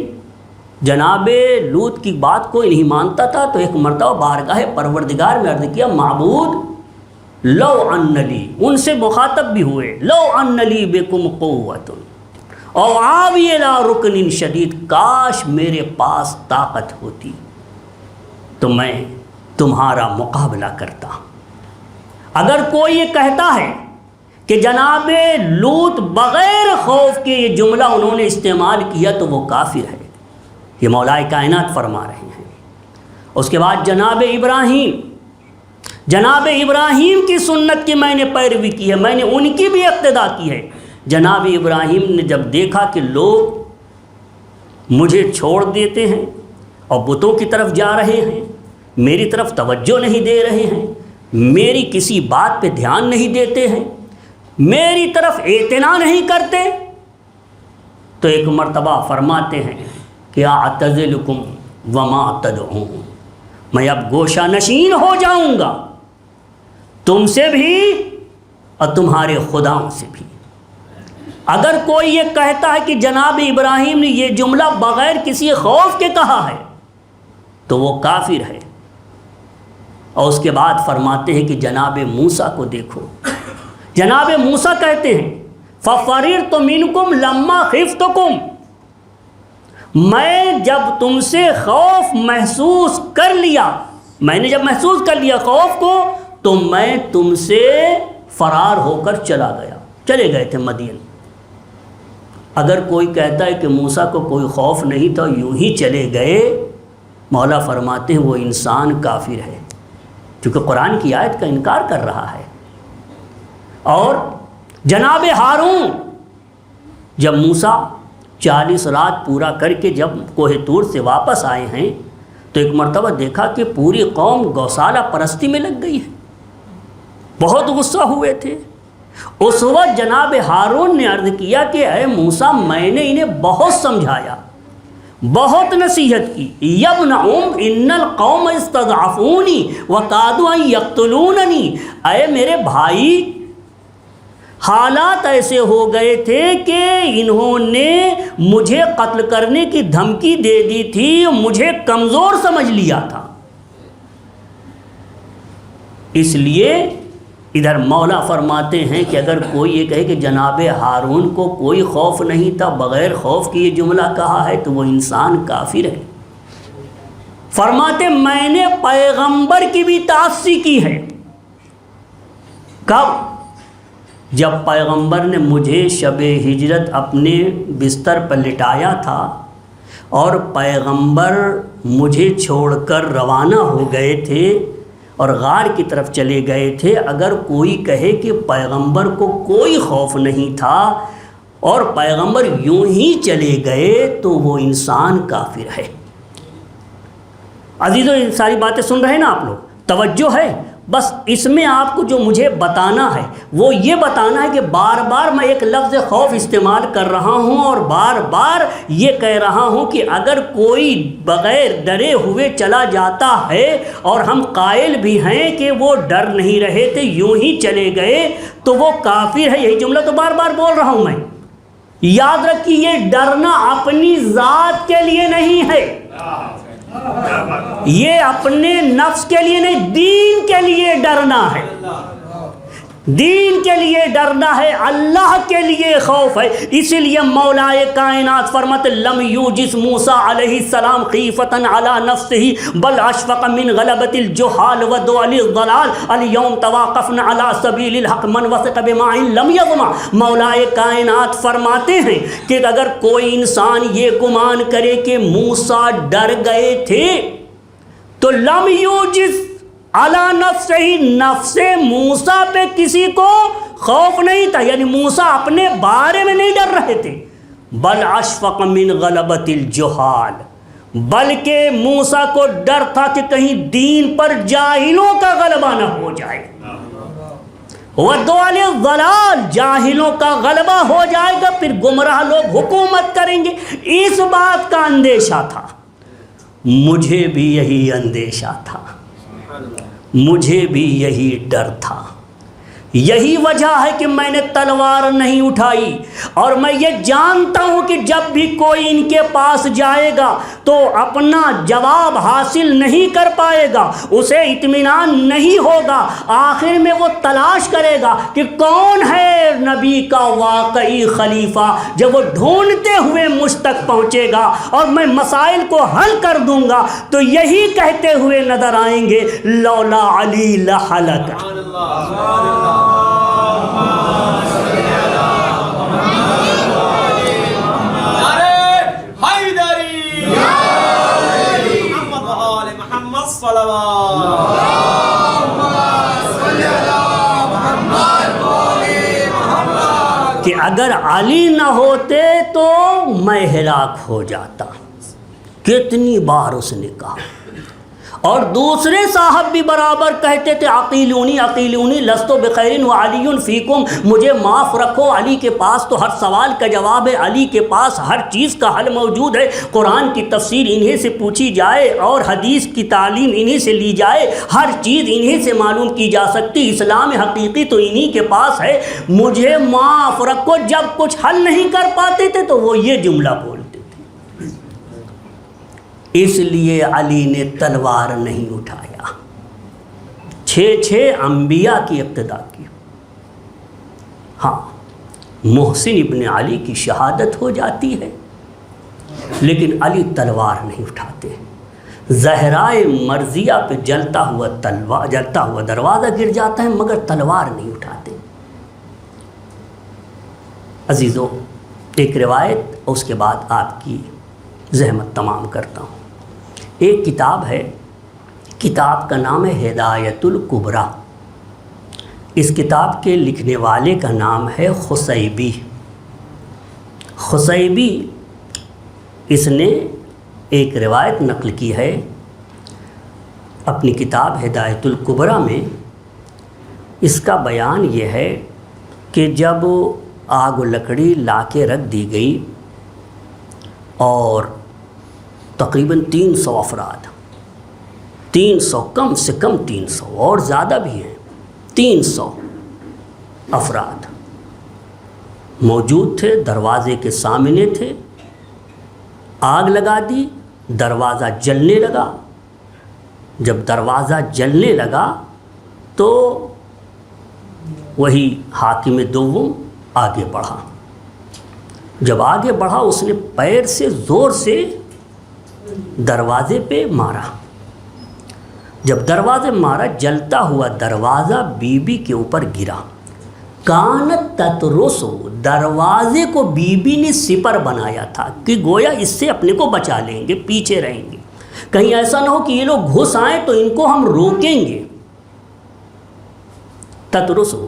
جناب لوط کی بات کوئی نہیں مانتا تھا۔ تو ایک مرتبہ بارگاہ پروردگار میں عرض کیا، معبود لو ان لی، ان سے مخاطب بھی ہوئے، لو ان لی بکم قوت او آوی الی رکن شدید، کاش میرے پاس طاقت ہوتی تو میں تمہارا مقابلہ کرتا۔ اگر کوئی یہ کہتا ہے کہ جناب لوط بغیر خوف کے یہ جملہ انہوں نے استعمال کیا تو وہ کافر ہے، یہ مولا کائنات فرما رہے ہیں۔ اس کے بعد جناب ابراہیم کی سنت کی میں نے پیروی کی ہے، میں نے ان کی بھی اقتدا کی ہے۔ جناب ابراہیم نے جب دیکھا کہ لوگ مجھے چھوڑ دیتے ہیں اور بتوں کی طرف جا رہے ہیں، میری طرف توجہ نہیں دے رہے ہیں، میری کسی بات پہ دھیان نہیں دیتے ہیں، میری طرف اعتنا نہیں کرتے، تو ایک مرتبہ فرماتے ہیں کہ اعتزلکم وما تدعون، میں اب گوشہ نشین ہو جاؤں گا تم سے بھی اور تمہارے خداؤں سے بھی۔ اگر کوئی یہ کہتا ہے کہ جناب ابراہیم نے یہ جملہ بغیر کسی خوف کے کہا ہے تو وہ کافر ہے۔ اور اس کے بعد فرماتے ہیں کہ جناب موسیٰ کو دیکھو، جناب موسیٰ کہتے ہیں فَفَرِرْتُ مِنْكُمْ لَمَّا خِفْتُكُمْ، میں جب تم سے خوف محسوس کر لیا، میں نے جب محسوس کر لیا خوف کو، تو میں تم سے فرار ہو کر چلے گئے تھے مدین۔ اگر کوئی کہتا ہے کہ موسیٰ کو کوئی خوف نہیں تھا یوں ہی چلے گئے، مولا فرماتے ہیں وہ انسان کافر ہے، کیونکہ قرآن کی آیت کا انکار کر رہا ہے۔ اور جناب ہارون، جب موسیٰ 40 رات پورا کر کے جب کوہ طور سے واپس آئے ہیں تو ایک مرتبہ دیکھا کہ پوری قوم گوسالہ پرستی میں لگ گئی ہے، بہت غصہ ہوئے تھے۔ اس وقت جناب ہارون نے عرض کیا کہ اے موسیٰ، میں نے انہیں بہت سمجھایا، بہت نصیحت کی، یبن ان القوم استضعفونی وکادوا ان یقتلوننی، اے میرے بھائی، حالات ایسے ہو گئے تھے کہ انہوں نے مجھے قتل کرنے کی دھمکی دے دی تھی، مجھے کمزور سمجھ لیا تھا۔ اس لیے ادھر مولا فرماتے ہیں کہ اگر کوئی یہ کہے کہ جناب ہارون کو کوئی خوف نہیں تھا، بغیر خوف کی یہ جملہ کہا ہے، تو وہ انسان کافر ہے۔ فرماتے میں نے پیغمبر کی بھی تعصی کی ہے۔ کب؟ جب پیغمبر نے مجھے شب ہجرت اپنے بستر پر لٹایا تھا اور پیغمبر مجھے چھوڑ کر روانہ ہو گئے تھے اور غار کی طرف چلے گئے تھے، اگر کوئی کہے کہ پیغمبر کو کوئی خوف نہیں تھا اور پیغمبر یوں ہی چلے گئے تو وہ انسان کافر ہے۔ عزیزو، یہ ساری باتیں سن رہے ہیں نا آپ لوگ؟ توجہ ہے؟ بس اس میں آپ کو جو مجھے بتانا ہے وہ یہ بتانا ہے کہ بار بار میں ایک لفظ خوف استعمال کر رہا ہوں اور بار بار یہ کہہ رہا ہوں کہ اگر کوئی بغیر ڈرے ہوئے چلا جاتا ہے اور ہم قائل بھی ہیں کہ وہ ڈر نہیں رہے تھے یوں ہی چلے گئے تو وہ کافر ہے. یہی جملہ تو بار بار بول رہا ہوں میں. یاد رکھیے یہ ڈرنا اپنی ذات کے لیے نہیں ہے, یہ اپنے نفس کے لیے نہیں, دین کے لیے ڈرنا ہے, دین کے لیے ڈرنا ہے, اللہ کے لیے خوف ہے. اسی لیے مولا کائنات فرماتے لم یوجس موسیٰ علیہ السلام خیفتاً علی نفسہ بل اشفق من غلبۃ الجہال ودعا للضلال اليوم تواقفنا علی سبیل الحق من وثق بما لم یظمأ. مولا کائنات فرماتے ہیں کہ اگر کوئی انسان یہ گمان کرے کہ موسیٰ ڈر گئے تھے تو لم یوجس علی نفسہ, نفس موسیٰ پہ کسی کو خوف نہیں تھا, یعنی موسیٰ اپنے بارے میں نہیں ڈر رہے تھے. بل اشفق من غلبۃ الجہال, بلکہ موسیٰ کو ڈر تھا کہ کہیں دین پر جاہلوں کا غلبہ نہ ہو جائے. وَدُعَا لِلضَّلَالِ, جاہلوں کا غلبہ ہو جائے گا, پھر گمراہ لوگ حکومت کریں گے. اس بات کا اندیشہ تھا. مجھے بھی یہی اندیشہ تھا, مجھے بھی یہی ڈر تھا. یہی وجہ ہے کہ میں نے تلوار نہیں اٹھائی, اور میں یہ جانتا ہوں کہ جب بھی کوئی ان کے پاس جائے گا تو اپنا جواب حاصل نہیں کر پائے گا, اسے اطمینان نہیں ہوگا. آخر میں وہ تلاش کرے گا کہ کون ہے نبی کا واقعی خلیفہ. جب وہ ڈھونڈتے ہوئے مجھ تک پہنچے گا اور میں مسائل کو حل کر دوں گا تو یہی کہتے ہوئے نظر آئیں گے لولا علی لہلک. کہ اگر علی نہ ہوتے تو میں ہلاک ہو جاتا. کتنی بار اس نے کہا, اور دوسرے صاحب بھی برابر کہتے تھے عقیلونی عقیلونی لستو بخیر وعلی فیکم, مجھے معاف رکھو, علی کے پاس تو ہر سوال کا جواب ہے, علی کے پاس ہر چیز کا حل موجود ہے. قرآن کی تفسیر انہی سے پوچھی جائے اور حدیث کی تعلیم انہی سے لی جائے, ہر چیز انہی سے معلوم کی جا سکتی. اسلام حقیقی تو انہی کے پاس ہے, مجھے معاف رکھو. جب کچھ حل نہیں کر پاتے تھے تو وہ یہ جملہ بولتے. اس لیے علی نے تلوار نہیں اٹھایا, 6 انبیاء کی اقتدا کی. ہاں, محسن ابن علی کی شہادت ہو جاتی ہے لیکن علی تلوار نہیں اٹھاتے. زہرائے مرضیہ پہ جلتا ہوا دروازہ گر جاتا ہے مگر تلوار نہیں اٹھاتے. عزیزو, ایک روایت اور اس کے بعد آپ کی زحمت تمام کرتا ہوں. ایک کتاب ہے, کتاب کا نام ہے ہدایت الکبریٰ. اس کتاب کے لکھنے والے کا نام ہے خصیبی. خصیبی اس نے ایک روایت نقل کی ہے اپنی کتاب ہدایت الکبریٰ میں. اس کا بیان یہ ہے کہ جب آگ و لکڑی لا کے رکھ دی گئی اور تقریباً 300 افراد, 300 کم سے کم 300 اور زیادہ بھی ہیں, 300 افراد موجود تھے, دروازے کے سامنے تھے. آگ لگا دی, دروازہ جلنے لگا. جب دروازہ جلنے لگا تو وہی حاکم دوم آگے بڑھا. جب آگے بڑھا اس نے پیر سے زور سے دروازے پہ مارا. جب دروازے مارا جلتا ہوا دروازہ بی بی کے اوپر گرا. کانت تترسو, دروازے کو بی بی نے سپر بنایا تھا کہ گویا اس سے اپنے کو بچا لیں گے, پیچھے رہیں گے, کہیں ایسا نہ ہو کہ یہ لوگ گھس آئیں تو ان کو ہم روکیں گے. تترسو.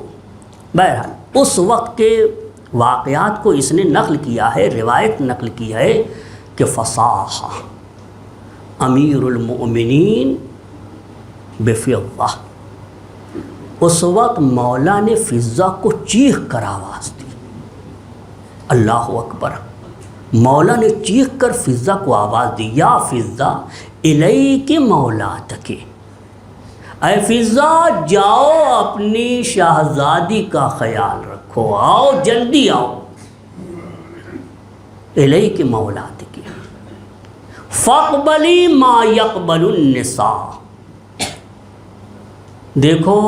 بہرحال اس وقت کے واقعات کو اس نے نقل کیا ہے, روایت نقل کی ہے کہ فصاح امیر المؤمنین بفضہ, اس وقت مولا نے فضہ کو چیخ کر آواز دی، اللہ اکبر، مولا نے چیخ کر فضہ کو آواز دی، یا فضہ الیک مولاتک، اے فضہ جاؤ اپنی شہزادی کا خیال رکھو، آؤ جلدی آؤ، الیک مولاتک فاقبلی ما یقبل النساء۔ دیکھو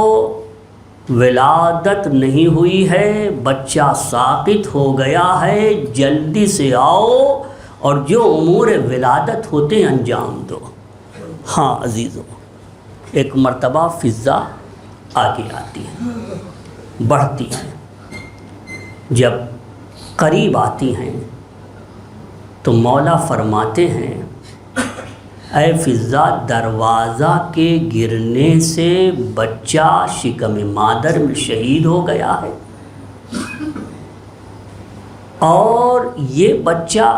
ولادت نہیں ہوئی ہے، بچہ ساقط ہو گیا ہے، جلدی سے آؤ اور جو امور ولادت ہوتے ہیں انجام دو۔ ہاں عزیزو، ایک مرتبہ فضہ آگے آتی ہے، بڑھتی ہیں، جب قریب آتی ہیں تو مولا فرماتے ہیں اے فضہ دروازہ کے گرنے سے بچہ شکم مادر میں شہید ہو گیا ہے، اور یہ بچہ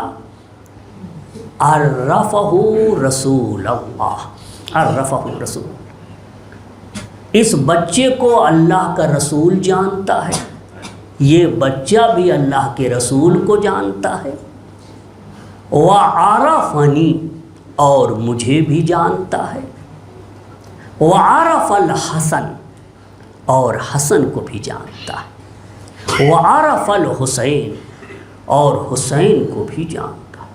عرفہ رسول اللہ، عرفہ رسول، اس بچے کو اللہ کا رسول جانتا ہے، یہ بچہ بھی اللہ کے رسول کو جانتا ہے، وعرفنی، اور مجھے بھی جانتا ہے، وعرف الحسن، اور حسن کو بھی جانتا ہے، وعرف الحسین، اور حسین کو بھی جانتا ہے۔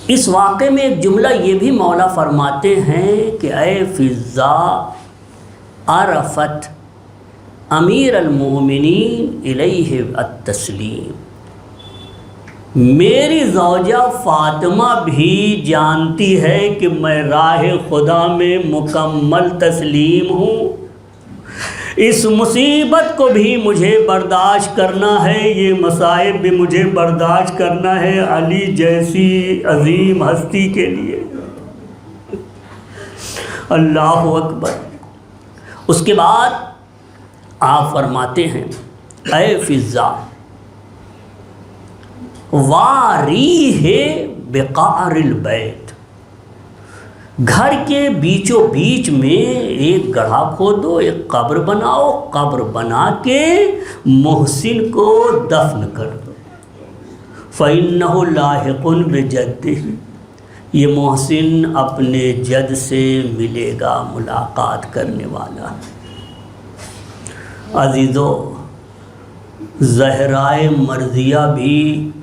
اس واقعے میں ایک جملہ یہ بھی مولا فرماتے ہیں کہ اے فضہ عرفت امیر المومنین الیہ التسلیم، میری زوجہ فاطمہ بھی جانتی ہے کہ میں راہ خدا میں مکمل تسلیم ہوں، اس مصیبت کو بھی مجھے برداشت کرنا ہے، یہ مصائب بھی مجھے برداشت کرنا ہے علی جیسی عظیم ہستی کے لیے۔ اللہ اکبر۔ اس کے بعد آپ فرماتے ہیں اے فضہ واریہ بقعر البیت، گھر کے بیچوں بیچ میں ایک گڑھا کھودو، ایک قبر بناؤ، قبر بنا کے محسن کو دفن کر دو، فَإِنَّهُ لَاحِقٌ بِجَدِّهِ، یہ محسن اپنے جد سے ملے گا، ملاقات کرنے والا۔ عزیزو، زہرائے مرضیہ بھی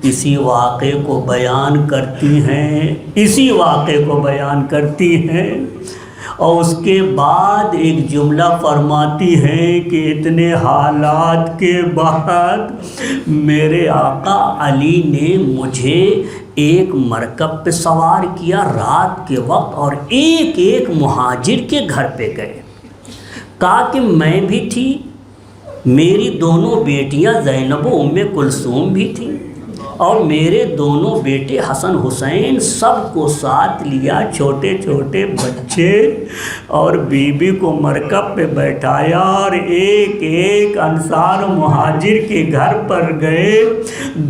اسی واقعے کو بیان کرتی ہیں، اسی واقعے کو بیان کرتی ہیں، اور اس کے بعد ایک جملہ فرماتی ہیں کہ اتنے حالات کے بعد میرے آقا علی نے مجھے ایک مرکب پہ سوار کیا رات کے وقت، اور ایک ایک مہاجر کے گھر پہ گئے، کہا کہ میں بھی تھی، میری دونوں بیٹیاں زینب و ام کلثوم بھی تھیں، اور میرے دونوں بیٹے حسن حسین، سب کو ساتھ لیا، چھوٹے چھوٹے بچے، اور بیوی کو مرکب پہ بیٹھایا، اور ایک ایک انصار مہاجر کے گھر پر گئے،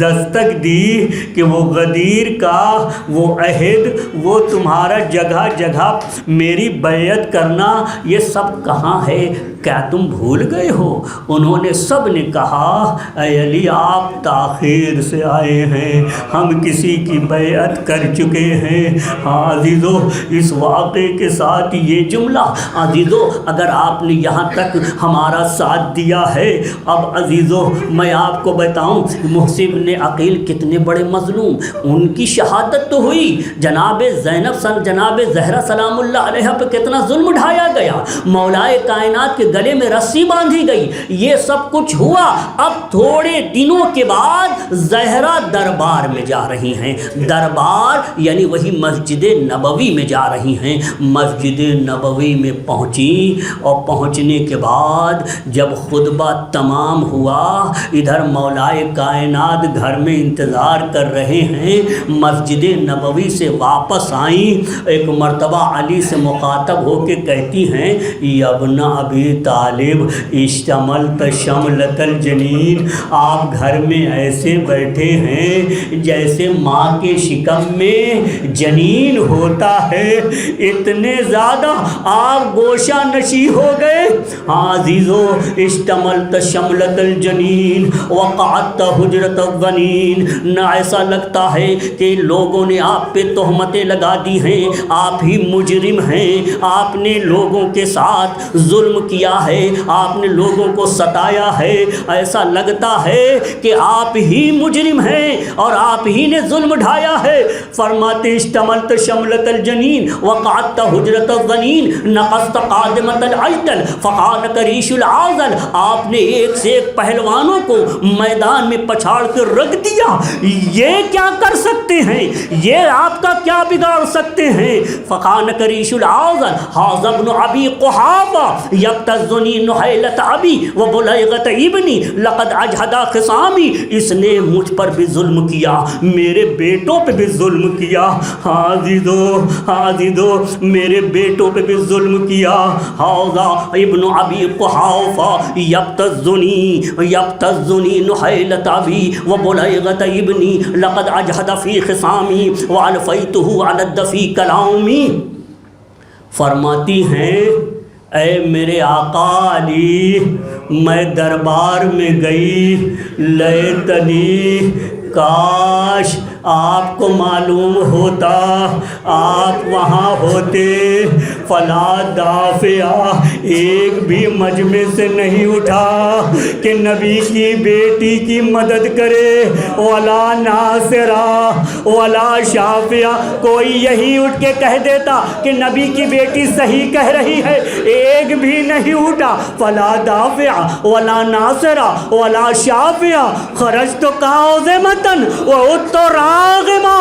دستک دی کہ وہ غدیر کا وہ عہد، وہ تمہارا جگہ جگہ میری بیعت کرنا، یہ سب کہاں ہے، کیا تم بھول گئے ہو؟ انہوں نے سب نے کہا اے علی آپ تاخیر سے آئے ہیں، ہم کسی کی بیعت کر چکے ہیں۔ ہاں عزیزو، اس واقعے کے ساتھ یہ جملہ، عزیزو اگر آپ نے یہاں تک ہمارا ساتھ دیا ہے، اب عزیزو میں آپ کو بتاؤں محسن بن عقیل کتنے بڑے مظلوم، ان کی شہادت تو ہوئی، جناب زینب جناب زہرا سلام اللہ علیہ پہ کتنا ظلم ڈھایا گیا، مولائے کائنات کے گلے میں رسی باندھی گئی، یہ سب کچھ ہوا۔ اب تھوڑے دنوں کے بعد زہرا دربار میں جا رہی ہیں، دربار یعنی وہی مسجد نبوی میں جا رہی ہیں، مسجد نبوی میں پہنچی، اور پہنچنے کے بعد جب خطبہ تمام ہوا، ادھر مولائے کائنات گھر میں انتظار کر رہے ہیں، مسجد نبوی سے واپس آئیں، ایک مرتبہ علی سے مخاطب ہو کے کہتی ہیں یا ابن ابی طالب اشتملت شملت الجنین، آپ گھر میں ایسے بیٹھے ہیں جیسے ماں کے شکم میں جنین ہوتا ہے، اتنے زیادہ آپ گوشہ نشی ہو گئے۔ ہاں عزیزو، اشتملت شملت الجنین وقعدت حجرت الظنین، نہ ایسا لگتا ہے کہ لوگوں نے آپ پہ تہمتیں لگا دی ہیں، آپ ہی مجرم ہیں، آپ نے لوگوں کے ساتھ ظلم کیا ہے، آپ نے لوگوں کو ستایا ہے، ایسا لگتا ہے کہ آپ ہی مجرم ہیں اور آپ ہی نے ظلم ڈھایا ہے۔ فرماتے اشتملت شملت الجنین وقعدت حجرت الظنین نقصت قادمت العجل فقانک ریش العازل، آپ نے ایک سے ایک پہلوانوں کو میدان میں پچھاڑ کر رکھ دیا، یہ کیا کر سکتے ہیں، یہ آپ کا کیا بگاڑ سکتے ہیں۔ فقانک ریش العازل حاذ ابن ابی قحافہ یبتزنی نحیلت ابی وبلیغت ابنی لقد اجہد خصامی، اس نے مجھ پر بھی ظلم کیا، میرے بیٹوں پہ بھی ظلم کیا، عزیزو میرے بیٹوں پہ بھی ظلم کیا۔ حاذا ابن ابی قحافہ یبتزنی نحیلت ابی وبلیغت ابنی لقد اجہد فی خصامی والفیتہ علد فی کلامی۔ فرماتی ہیں اے میرے آقا علی، میں دربار میں گئی، لیتنی کاش آپ کو معلوم ہوتا، آپ وہاں ہوتے، فلا دافع، ایک بھی مجمع سے نہیں اٹھا کہ نبی کی بیٹی کی مدد کرے، ولا ناصرہ ولا شافعہ، کوئی یہی اٹھ کے کہہ دیتا کہ نبی کی بیٹی صحیح کہہ رہی ہے، ایک بھی نہیں اٹھا۔ فلا دافع ولا ناصرہ ولا شافعہ خرجت کاظمۃ وعدت راغما،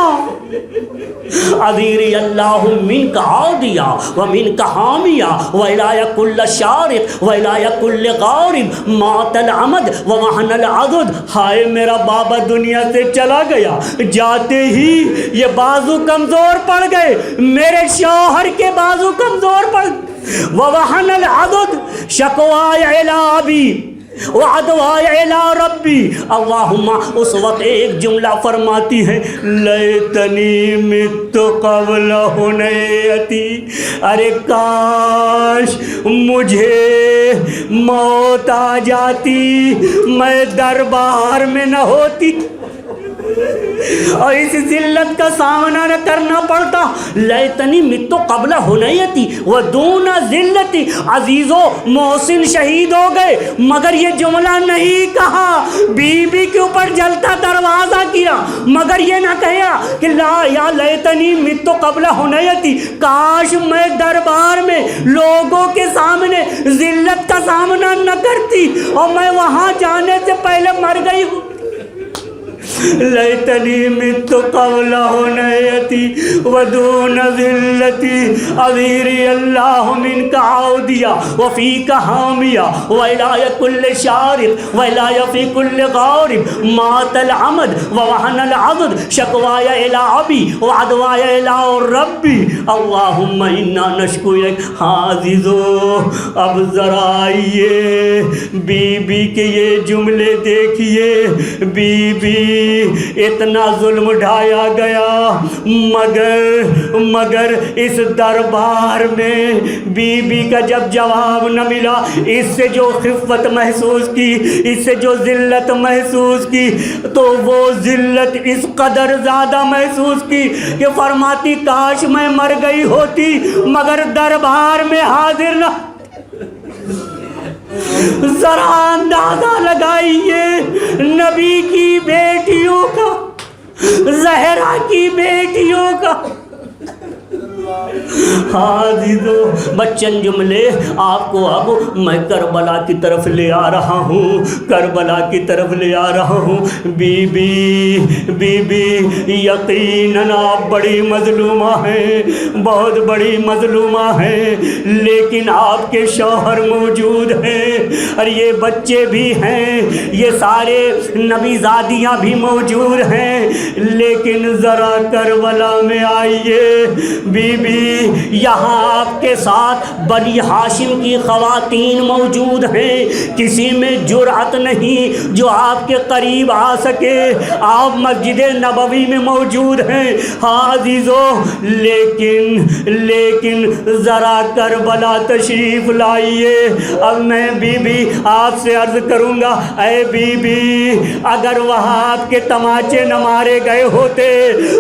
عذیری اللہ منک عادیہ ومنک حامیہ وإلی کل شارق وإلی کل غارب مات العمد ووہن العضد۔ ہائے میرا بابا دنیا سے چلا گیا، جاتے ہی یہ بازو کمزور پڑ گئے، میرے شوہر کے بازو کمزور پڑ گئے، ووہن العضد شکوائے الی ابی وعدوائے الی ربی۔ اللہم اس وقت ایک جملہ فرماتی ہے، لیتنی مت قبل حنیتی، ارے کاش مجھے موت آ جاتی، میں دربار میں نہ ہوتی اور اس ذلت کا سامنا نہ کرنا پڑتا۔ لیتنی مت قبل حنیتی ودون ذلتی، عزیزو محسن شہید ہو گئے مگر یہ جملہ نہیں کہا، بی بی کے اوپر جلتا دروازہ کیا مگر یہ نہ کہا کہ لا یا لیتنی مت قبل حنیتی، کاش میں دربار میں لوگوں کے سامنے ذلت کا سامنا نہ کرتی اور میں وہاں جانے سے پہلے مر گئی ہوں۔ لیتنی مت قبل حنیتی ودون ذلتی، عذیری اللہ منک عودیہ وفیک حامیہ وإلی کل شارق وإلی فی کل غارب مات العمد ووہن العضد شکوائے الی ابی وعدوائے الی ربی۔ اللہم انا نشکو الیک۔ ہاں عزیزو اب ذرا آئیے بی بی کے یہ جملے دیکھیے، بی بی اتنا ظلم ڈھایا گیا مگر اس دربار میں بی بی کا جب جواب نہ ملا، اس سے جو خفت محسوس کی، اس سے جو ذلت محسوس کی، تو وہ ذلت اس قدر زیادہ محسوس کی کہ فرماتی کاش میں مر گئی ہوتی مگر دربار میں حاضر نہ۔ ذرا اندازہ لگائیے نبی کی بیٹیوں کا، زہرا کی بیٹیوں کا۔ عزیزو بچن جملے آپ کو اب میں کربلا کی طرف لے آ رہا ہوں، کربلا کی طرف لے آ رہا ہوں۔ بی بی یقیناً آپ بڑی مظلومہ ہیں، بہت بڑی مظلومہ ہیں، لیکن آپ کے شوہر موجود ہیں اور یہ بچے بھی ہیں، یہ سارے نبی زادیاں بھی موجود ہیں، لیکن ذرا کربلا میں آئیے۔ بی بی یہاں آپ کے ساتھ بنی ہاشم کی خواتین موجود ہیں، کسی میں جرأت نہیں جو آپ کے قریب آ سکے، آپ مسجد نبوی میں موجود ہیں۔ ہاں عزیزو، لیکن ذرا کربلا تشریف لائیے۔ اب میں بی بی آپ سے عرض کروں گا، اے بی بی اگر وہاں آپ کے تماچے نہ مارے گئے ہوتے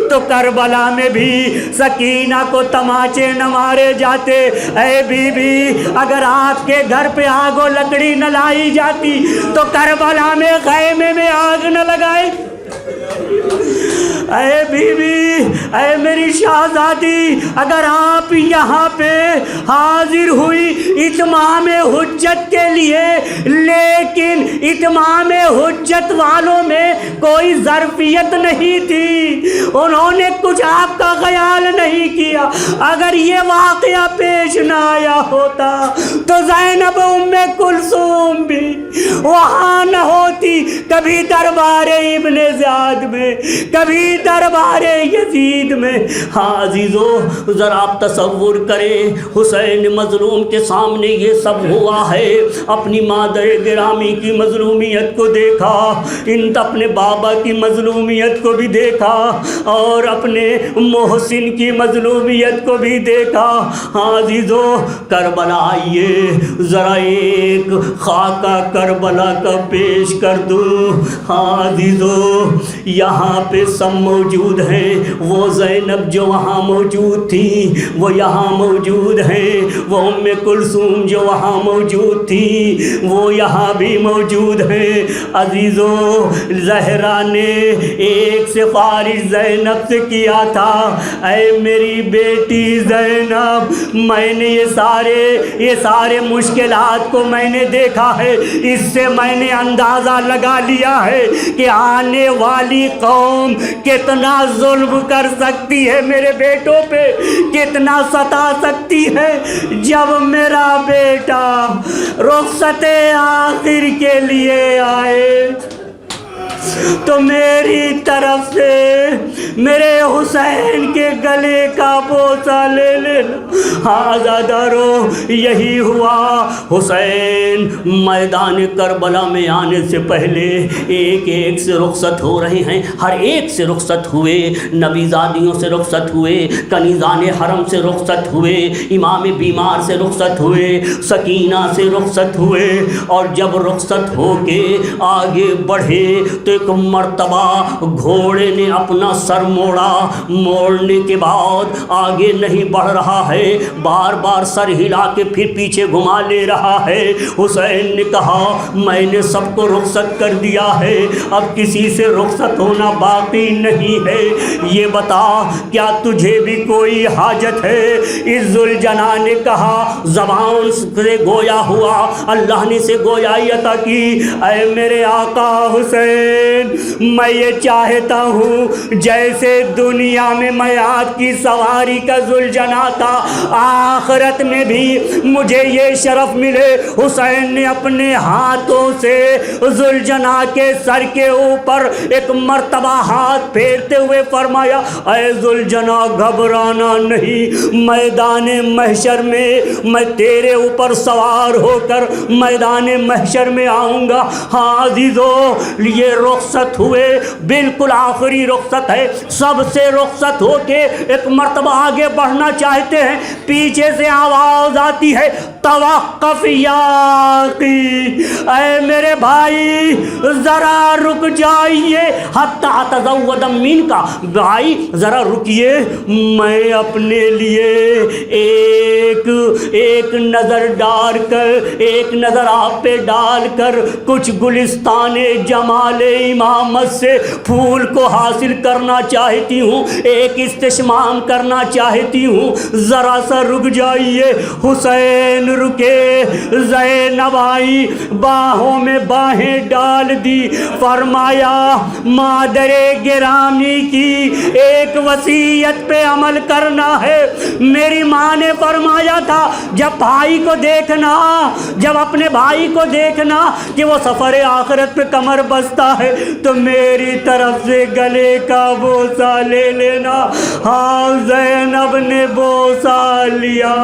تو کربلا میں بھی سکینہ کو تماچے نہ مارے جاتے۔ اے بی بی اگر آپ کے گھر پہ آگ و لکڑی نہ لائی جاتی تو کربلا میں خیمے میں آگ نہ لگائے۔ اے بی بی، اے میری شہزادی، اگر آپ یہاں پہ حاضر ہوئی اتمام حجت کے لیے، لیکن اتمام حجت والوں میں کوئی ظرفیت نہیں تھی، انہوں نے کچھ آپ کا خیال نہیں کیا، اگر یہ واقعہ پیش نہ آیا ہوتا تو زینب ام کلثوم بھی وہاں نہ ہوتی، کبھی دربار ابن زیاد میں، کبھی دربار یزید میں۔ ہاں عزیزو، ذرا آپ تصور کریں، حسین مظلوم کے سامنے یہ سب ہوا ہے، اپنی مادر گرامی کی مظلومیت کو دیکھا، اپنے بابا کی مظلومیت کو بھی دیکھا، اور اپنے محسن کی مظلومیت کو بھی دیکھا۔ ہاں عزیزو، کربلا آئیے، ذرا ایک خاکہ کربلا کا پیش کر دوں۔ ہاں عزیزو، یہاں پہ سب موجود ہیں، وہ زینب جو وہاں موجود تھی وہ یہاں موجود ہیں، وہ ام کلثوم جو وہاں موجود تھی وہ یہاں بھی موجود ہیں۔ عزیزو، زہرا نے ایک سفارش زینب سے کیا تھا، اے میری بیٹی زینب، میں نے یہ سارے مشکلات کو میں نے دیکھا ہے، اس سے میں نے اندازہ لگا لیا ہے کہ آنے والی قوم کتنا ظلم کر سکتی ہے میرے بیٹوں پہ، کتنا ستا سکتی ہے۔ جب میرا بیٹا رخصت آخر کے لیے آئے تو میری طرف سے میرے حسین کے گلے کا بوسہ لے لینا۔ ہاں عزادارو، یہی ہوا۔ حسین میدان کربلا میں آنے سے پہلے ایک ایک سے رخصت ہو رہے ہیں، ہر ایک سے رخصت ہوئے، نبی زادیوں سے رخصت ہوئے، کنیزان حرم سے رخصت ہوئے، امام بیمار سے رخصت ہوئے، سکینہ سے رخصت ہوئے، اور جب رخصت ہو کے آگے بڑھے تو ایک مرتبہ گھوڑے نے اپنا سر موڑا، موڑنے کے بعد آگے نہیں بڑھ رہا ہے، بار بار سر ہلا کے پھر پیچھے گھما لے رہا ہے۔ حسین نے کہا، میں نے سب کو رخصت کر دیا ہے، اب کسی سے رخصت ہونا باقی نہیں ہے، یہ بتا کیا تجھے بھی کوئی حاجت ہے؟ اس ذوالجناح نے کہا، زبان سے گویا ہوا، اللہ نے سے گویائی عطا کی، اے میرے آقا حسین، میں یہ چاہتا ہوں جیسے دنیا میں میں آپ کی سواری کا ذوالجناح تھا، آخرت میں بھی مجھے یہ شرف ملے۔ حسین نے اپنے ہاتھوں سے ذوالجناح کے سر کے اوپر ایک مرتبہ ہاتھ پھیرتے ہوئے فرمایا، اے ذوالجناح گھبرانا نہیں، میدان محشر میں میں تیرے اوپر سوار ہو کر میدان محشر میں آؤں گا۔ ہاں عزیزو، یہ رخصت ہوئے، بالکل آخری رخصت ہے، سب سے رخصت ہو کے ایک مرتبہ آگے بڑھنا چاہتے ہیں، پیچھے سے آواز آتی ہے، توقف یا اخی، اے میرے بھائی ذرا رک جائیے، حتی تزود منک، بھائی ذرا رکیے، میں اپنے لیے ایک نظر ڈال کر، ایک نظر آپ پہ ڈال کر کچھ گلستان جمال امامت سے پھول کو حاصل کرنا چاہتی ہوں، ایک استشمام کرنا چاہتی ہوں، ذرا سا رک جائیے۔ حسین رکے، زینب آئی، باہوں میں باہیں ڈال دی، فرمایا مادر گرامی کی ایک وصیت پہ عمل کرنا ہے۔ میری ماں نے فرمایا تھا، جب بھائی کو دیکھنا، جب اپنے بھائی کو دیکھنا کہ وہ سفر آخرت پہ کمر بستہ ہے تو میری طرف سے گلے کا وہ بوسہ لے لینا۔ ہاں زینب نے بوسہ لیا،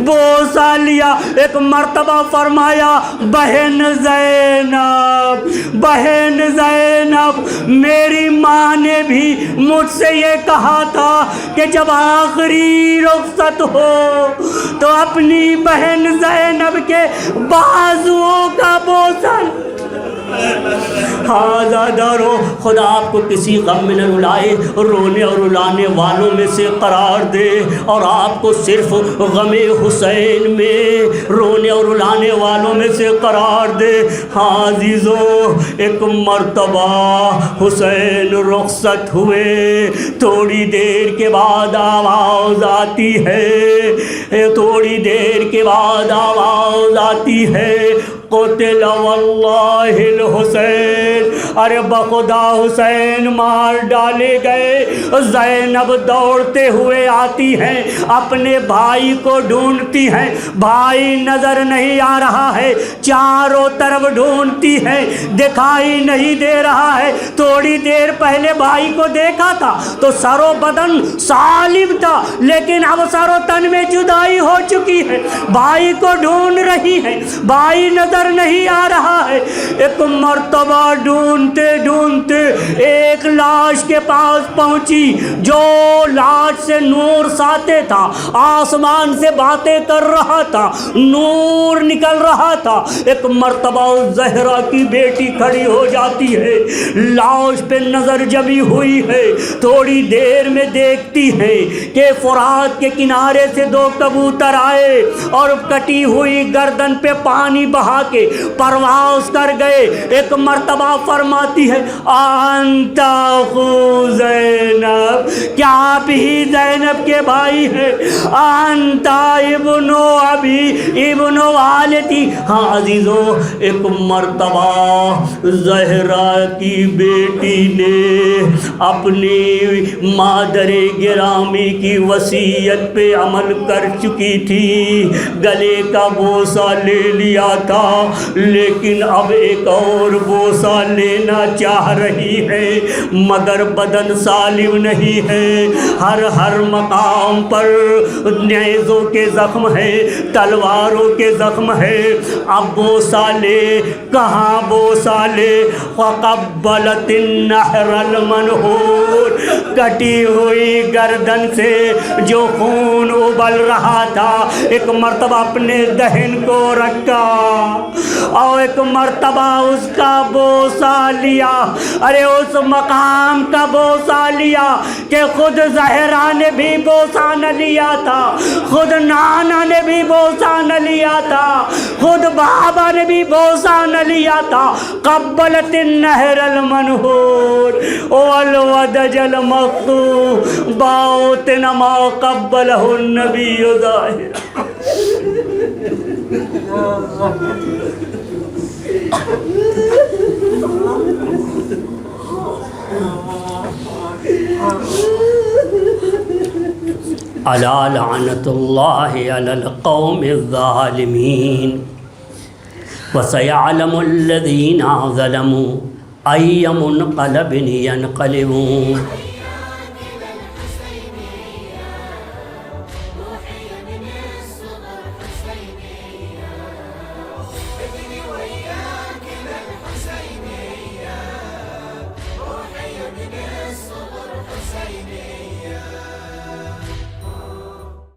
بوسہ لیا۔ ایک مرتبہ فرمایا بہن زینب، بہن زینب، میری ماں نے بھی مجھ سے یہ کہا تھا کہ جب آخری رخصت ہو تو اپنی بہن زینب کے بازوؤں کا بوسہ۔ ہاذا دارو، خدا آپ کو کسی غم میں نہ رلائے، رونے اور رلانے والوں میں سے قرار دے، اور آپ کو صرف غم حسین میں رونے اور رلانے والوں میں سے قرار دے۔ ہاں عزیزو، ایک مرتبہ حسین رخصت ہوئے، تھوڑی دیر کے بعد آواز آتی ہے، تھوڑی دیر کے بعد آواز آتی ہے قتل واللہ الحسین، ارے بخدا حسین مار ڈالے گئے۔ زینب دوڑتے ہوئے آتی ہیں، اپنے بھائی کو ڈھونڈتی ہیں، بھائی نظر نہیں آ رہا ہے، چاروں طرف ڈھونڈتی ہیں، دکھائی نہیں دے رہا ہے۔ تھوڑی دیر پہلے بھائی کو دیکھا تھا تو سر و بدن سالم تھا، لیکن اب سر و تن میں جدائی ہو چکی ہے۔ بھائی کو ڈھونڈ رہی ہے، بھائی نظر نہیں آ رہا ہے۔ ایک مرتبہ ڈھونڈتے ڈھونڈتے ایک لاش کے پاس پہنچی، جو لاش سے نور ساتے تھا، آسمان سے باتیں کر رہا تھا، نور نکل رہا تھا۔ ایک مرتبہ زہرا کی بیٹی کھڑی ہو جاتی ہے، لاش پہ نظر جمی ہوئی ہے، تھوڑی دیر میں دیکھتی ہے کہ فرات کے کنارے سے دو کبوتر آئے اور کٹی ہوئی گردن پہ پانی بہا کے پرواز کر گئے۔ ایک مرتبہ فرماتی ہے انت اخو زینب، کیا آپ ہی زینب کے بھائی ہیں؟ انت ابن ابی ابن والدی۔ ہاں عزیزو، ایک مرتبہ زہرا کی بیٹی نے اپنی مادر گرامی کی وصیت پہ عمل کر چکی تھی، گلے کا بوسہ لے لیا تھا، لیکن اب ایک اور بوسہ لینا چاہ رہی ہے، مگر بدن سالم نہیں ہے، ہر مقام پر نیزوں کے زخم ہے، تلواروں کے زخم ہے۔ اب بوسہ لے، کہاں بوسہ لے؟ فقبلت النحر المنحور، کٹی ہوئی گردن سے جو خون ابل رہا تھا، ایک مرتبہ اپنے دہن کو رکھا اور ایک مرتبہ اس کا بوسہ لیا۔ ارے اس مقام کا بوسہ لیا کہ خود زہرا نے بھی بوسہ نہ لیا تھا، خود نانا نے بھی بوسہ نہ لیا تھا، خود بابا نے بھی بوسہ نہ لیا تھا۔ قبلت النہر المنحور والودج المقطوع باطن ما قبلہ النبی ظاہر۔ الا لعنۃ اللہ علی القوم الظالمین وسيعلم الذین ظلموا أي منقلب ينقلبون۔